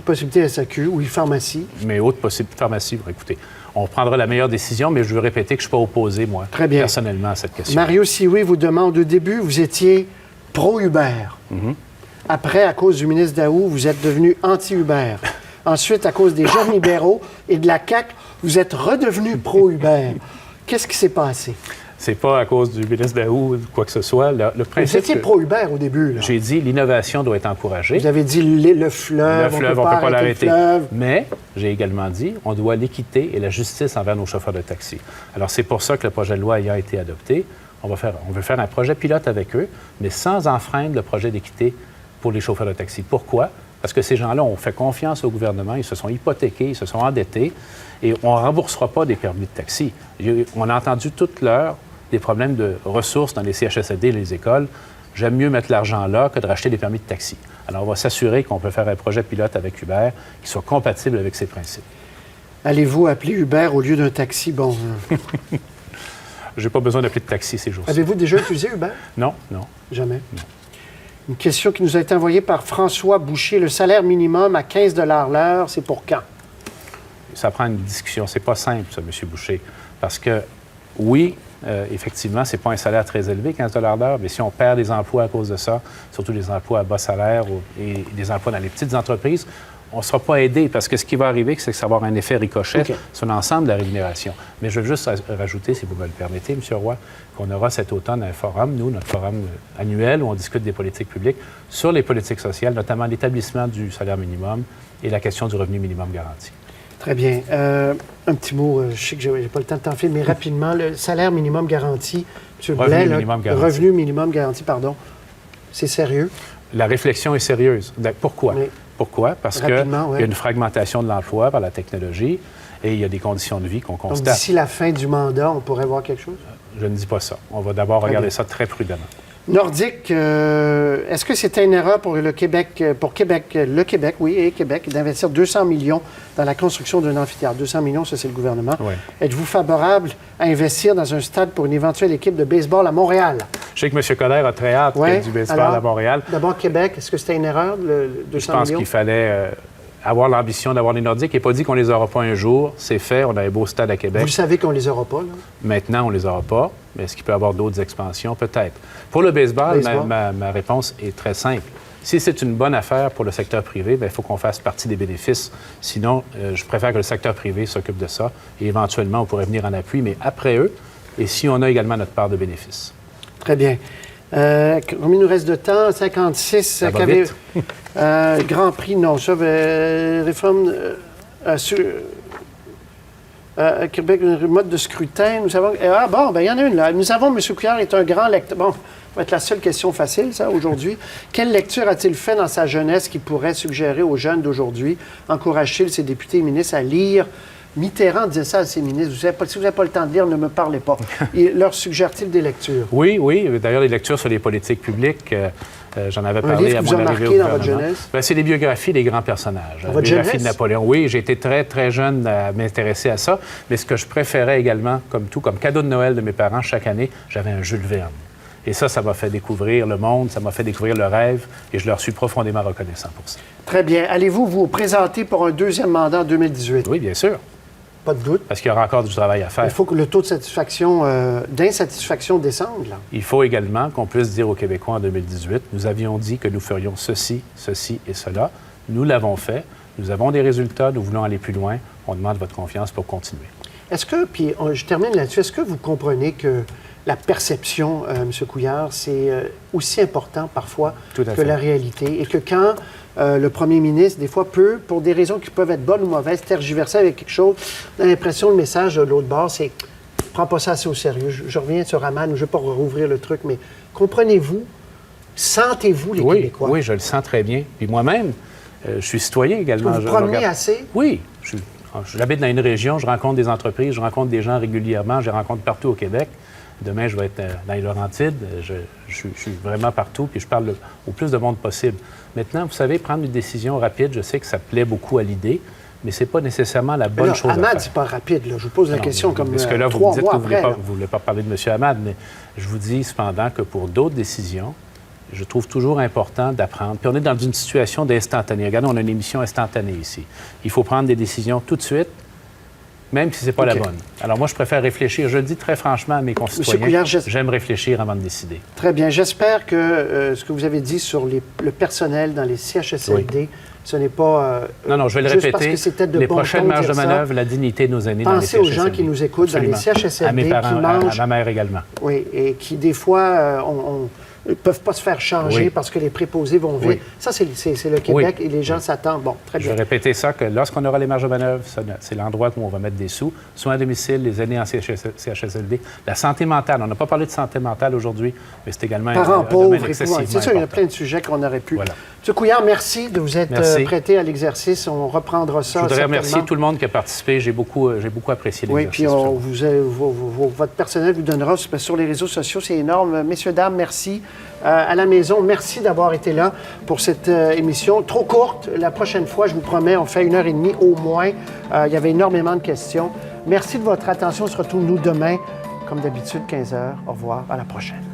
Possibilité SAQ, oui, pharmacie. Mais autre possibilité, pharmacie, écoutez, on prendra la meilleure décision, mais je veux répéter que je ne suis pas opposé, moi, personnellement, à cette question. Mario Sioui vous demande, au début, vous étiez pro-Uber. Après, à cause du ministre Daou, vous êtes devenu anti-Uber. Ensuite, à cause des jeunes libéraux et de la CAQ, vous êtes redevenu pro-Uber. Qu'est-ce qui s'est passé? C'est pas à cause du ministre Daou ou quoi que ce soit. Le principe, vous étiez pro-Uber au début. J'ai dit l'innovation doit être encouragée. Vous avez dit le fleuve, on ne peut pas l'arrêter. Mais j'ai également dit on doit l'équité et la justice envers nos chauffeurs de taxi. Alors, c'est pour ça que le projet de loi ayant été adopté, on veut faire un projet pilote avec eux, mais sans enfreindre le projet d'équité pour les chauffeurs de taxi. Pourquoi? Parce que ces gens-là ont fait confiance au gouvernement, ils se sont hypothéqués, ils se sont endettés, et on ne remboursera pas des permis de taxi. On a entendu toute l'heure des problèmes de ressources dans les CHSLD et les écoles. J'aime mieux mettre l'argent là que de racheter des permis de taxi. Alors, on va s'assurer qu'on peut faire un projet pilote avec Uber qui soit compatible avec ces principes. Allez-vous appeler Uber au lieu d'un taxi? Bon. J'ai pas besoin d'appeler de taxi ces jours-ci. Avez-vous déjà utilisé Uber? Non. Jamais? Non. Une question qui nous a été envoyée par François Boucher. Le salaire minimum à 15 $ l'heure, c'est pour quand? Ça prend une discussion. C'est pas simple, ça, M. Boucher. Parce que, oui, effectivement, c'est pas un salaire très élevé, 15 $ l'heure, mais si on perd des emplois à cause de ça, surtout des emplois à bas salaire et des emplois dans les petites entreprises, on ne sera pas aidé parce que ce qui va arriver, c'est que ça va avoir un effet ricochet sur l'ensemble de la rémunération. Mais je veux juste rajouter, si vous me le permettez, M. Roy, qu'on aura cet automne un forum, notre forum annuel, où on discute des politiques publiques sur les politiques sociales, notamment l'établissement du salaire minimum et la question du revenu minimum garanti. Très bien. Un petit mot, je sais que je n'ai pas le temps de t'en faire, mais rapidement, le salaire minimum garanti, M. Blais, revenu minimum garanti, pardon, c'est sérieux? La réflexion est sérieuse. Pourquoi? Oui. Pourquoi? Parce qu'il y a une fragmentation de l'emploi par la technologie et il y a des conditions de vie qu'on constate. Donc, d'ici la fin du mandat, on pourrait voir quelque chose? Je ne dis pas ça. On va d'abord regarder ça très prudemment. Nordique, est-ce que c'était une erreur pour le Québec, d'investir 200 millions dans la construction d'un amphithéâtre? 200 millions, ça, c'est le gouvernement. Oui. Êtes-vous favorable à investir dans un stade pour une éventuelle équipe de baseball à Montréal? Je sais que M. Coderre a très hâte du baseball à Montréal. D'abord, Québec, est-ce que c'était une erreur, le 200 millions? Je pense qu'il fallait avoir l'ambition d'avoir les Nordiques. Il n'est pas dit qu'on les aura pas un jour. C'est fait. On a un beau stade à Québec. Vous savez qu'on les aura pas, là? Maintenant, on les aura pas. Mais est-ce qu'il peut y avoir d'autres expansions? Peut-être. Pour le baseball, ma réponse est très simple. Si c'est une bonne affaire pour le secteur privé, il faut qu'on fasse partie des bénéfices. Sinon, je préfère que le secteur privé s'occupe de ça. Et éventuellement, on pourrait venir en appui, mais après eux, et si on a également notre part de bénéfices. Très bien. Combien il nous reste de temps? 56. Ça va vite. Grand Prix, non. Ça, réforme Québec, mode de scrutin. Nous avons... il y en a une là. Nous avons, M. Couillard est un grand lecteur. Bon, ça va être la seule question facile, ça, aujourd'hui. Quelle lecture a-t-il fait dans sa jeunesse qui pourrait suggérer aux jeunes d'aujourd'hui? Encourage-t-il ses députés et ministres à lire? Mitterrand disait ça à ses ministres. Si vous n'avez pas le temps de lire, ne me parlez pas. Leur suggère-t-il des lectures? Oui. D'ailleurs, les lectures sur les politiques publiques, j'en avais parlé à mon arrivée au gouvernement. Dans votre jeunesse? C'est les biographies des grands personnages. Votre biographie de Napoléon. Oui, j'ai été très, très jeune à m'intéresser à ça. Mais ce que je préférais également, comme cadeau de Noël de mes parents, chaque année, j'avais un Jules Verne. Et ça m'a fait découvrir le monde, ça m'a fait découvrir le rêve, et je leur suis profondément reconnaissant pour ça. Très bien. Allez-vous vous présenter pour un deuxième mandat en 2018? Oui, bien sûr. Pas de doute. Parce qu'il y aura encore du travail à faire. Il faut que le taux de satisfaction, d'insatisfaction descende, là. Il faut également qu'on puisse dire aux Québécois en 2018, nous avions dit que nous ferions ceci, ceci et cela. Nous l'avons fait. Nous avons des résultats. Nous voulons aller plus loin. On demande votre confiance pour continuer. Est-ce que, puis je termine là-dessus, est-ce que vous comprenez que la perception, M. Couillard, c'est aussi important parfois que la réalité et que quand le premier ministre, des fois, peut, pour des raisons qui peuvent être bonnes ou mauvaises, tergiverser avec quelque chose, on a l'impression, le message de l'autre bord, c'est « prends pas ça assez au sérieux ». Je reviens sur Hamad, je ne veux pas rouvrir le truc, mais comprenez-vous, sentez-vous les Québécois? Oui, je le sens très bien. Puis moi-même, je suis citoyen également. Vous promenez assez? Oui. J'habite dans une région, je rencontre des entreprises, je rencontre des gens régulièrement, je les rencontre partout au Québec. Demain, je vais être dans les Laurentides. Je suis vraiment partout, puis je parle au plus de monde possible. Maintenant, vous savez, prendre une décision rapide, je sais que ça plaît beaucoup à l'idée, mais ce n'est pas nécessairement la bonne chose à faire. Hamad, c'est pas rapide, là. Je vous pose la question comme parce que là, 3 vous dites mois que après. Vous ne voulez pas parler de M. Hamad, mais je vous dis cependant que pour d'autres décisions, je trouve toujours important d'apprendre. Puis on est dans une situation d'instantané. Regardez, on a une émission instantanée ici. Il faut prendre des décisions tout de suite, même si ce n'est pas la bonne. Alors moi, je préfère réfléchir. Je le dis très franchement à mes concitoyens. Couillard, j'aime réfléchir avant de décider. Très bien. J'espère que ce que vous avez dit sur le personnel dans les CHSLD, ce n'est pas... non, je vais le répéter. Les prochaines marges de manœuvre, la dignité de nos aînés dans les CHSLD. Pensez aux gens qui nous écoutent dans les CHSLD, à mes parents, qui mangent... à ma mère également. Oui, et qui, des fois, ne peuvent pas se faire changer parce que les préposés vont vite. Oui. Ça, c'est le Québec et les gens s'attendent. Bon, très bien. Je vais répéter ça, que lorsqu'on aura les marges de manœuvre, c'est l'endroit où on va mettre des sous. Soins à domicile, les aînés en CHSLD. La santé mentale, on n'a pas parlé de santé mentale aujourd'hui, mais c'est également parents pauvres, excessivement c'est sûr, il y a plein de sujets qu'on aurait pu... Voilà. M. Couillard, merci de vous être prêté à l'exercice. On reprendra ça. Je voudrais remercier tout le monde qui a participé. J'ai beaucoup apprécié l'exercice. Oui, puis votre personnel vous donnera sur les réseaux sociaux. C'est énorme. Messieurs, dames, merci. À la maison, merci d'avoir été là pour cette émission. Trop courte. La prochaine fois, je vous promets, on fait 1h30 au moins. Il y avait énormément de questions. Merci de votre attention. On se retrouve, nous, demain, comme d'habitude, 15h. Au revoir. À la prochaine.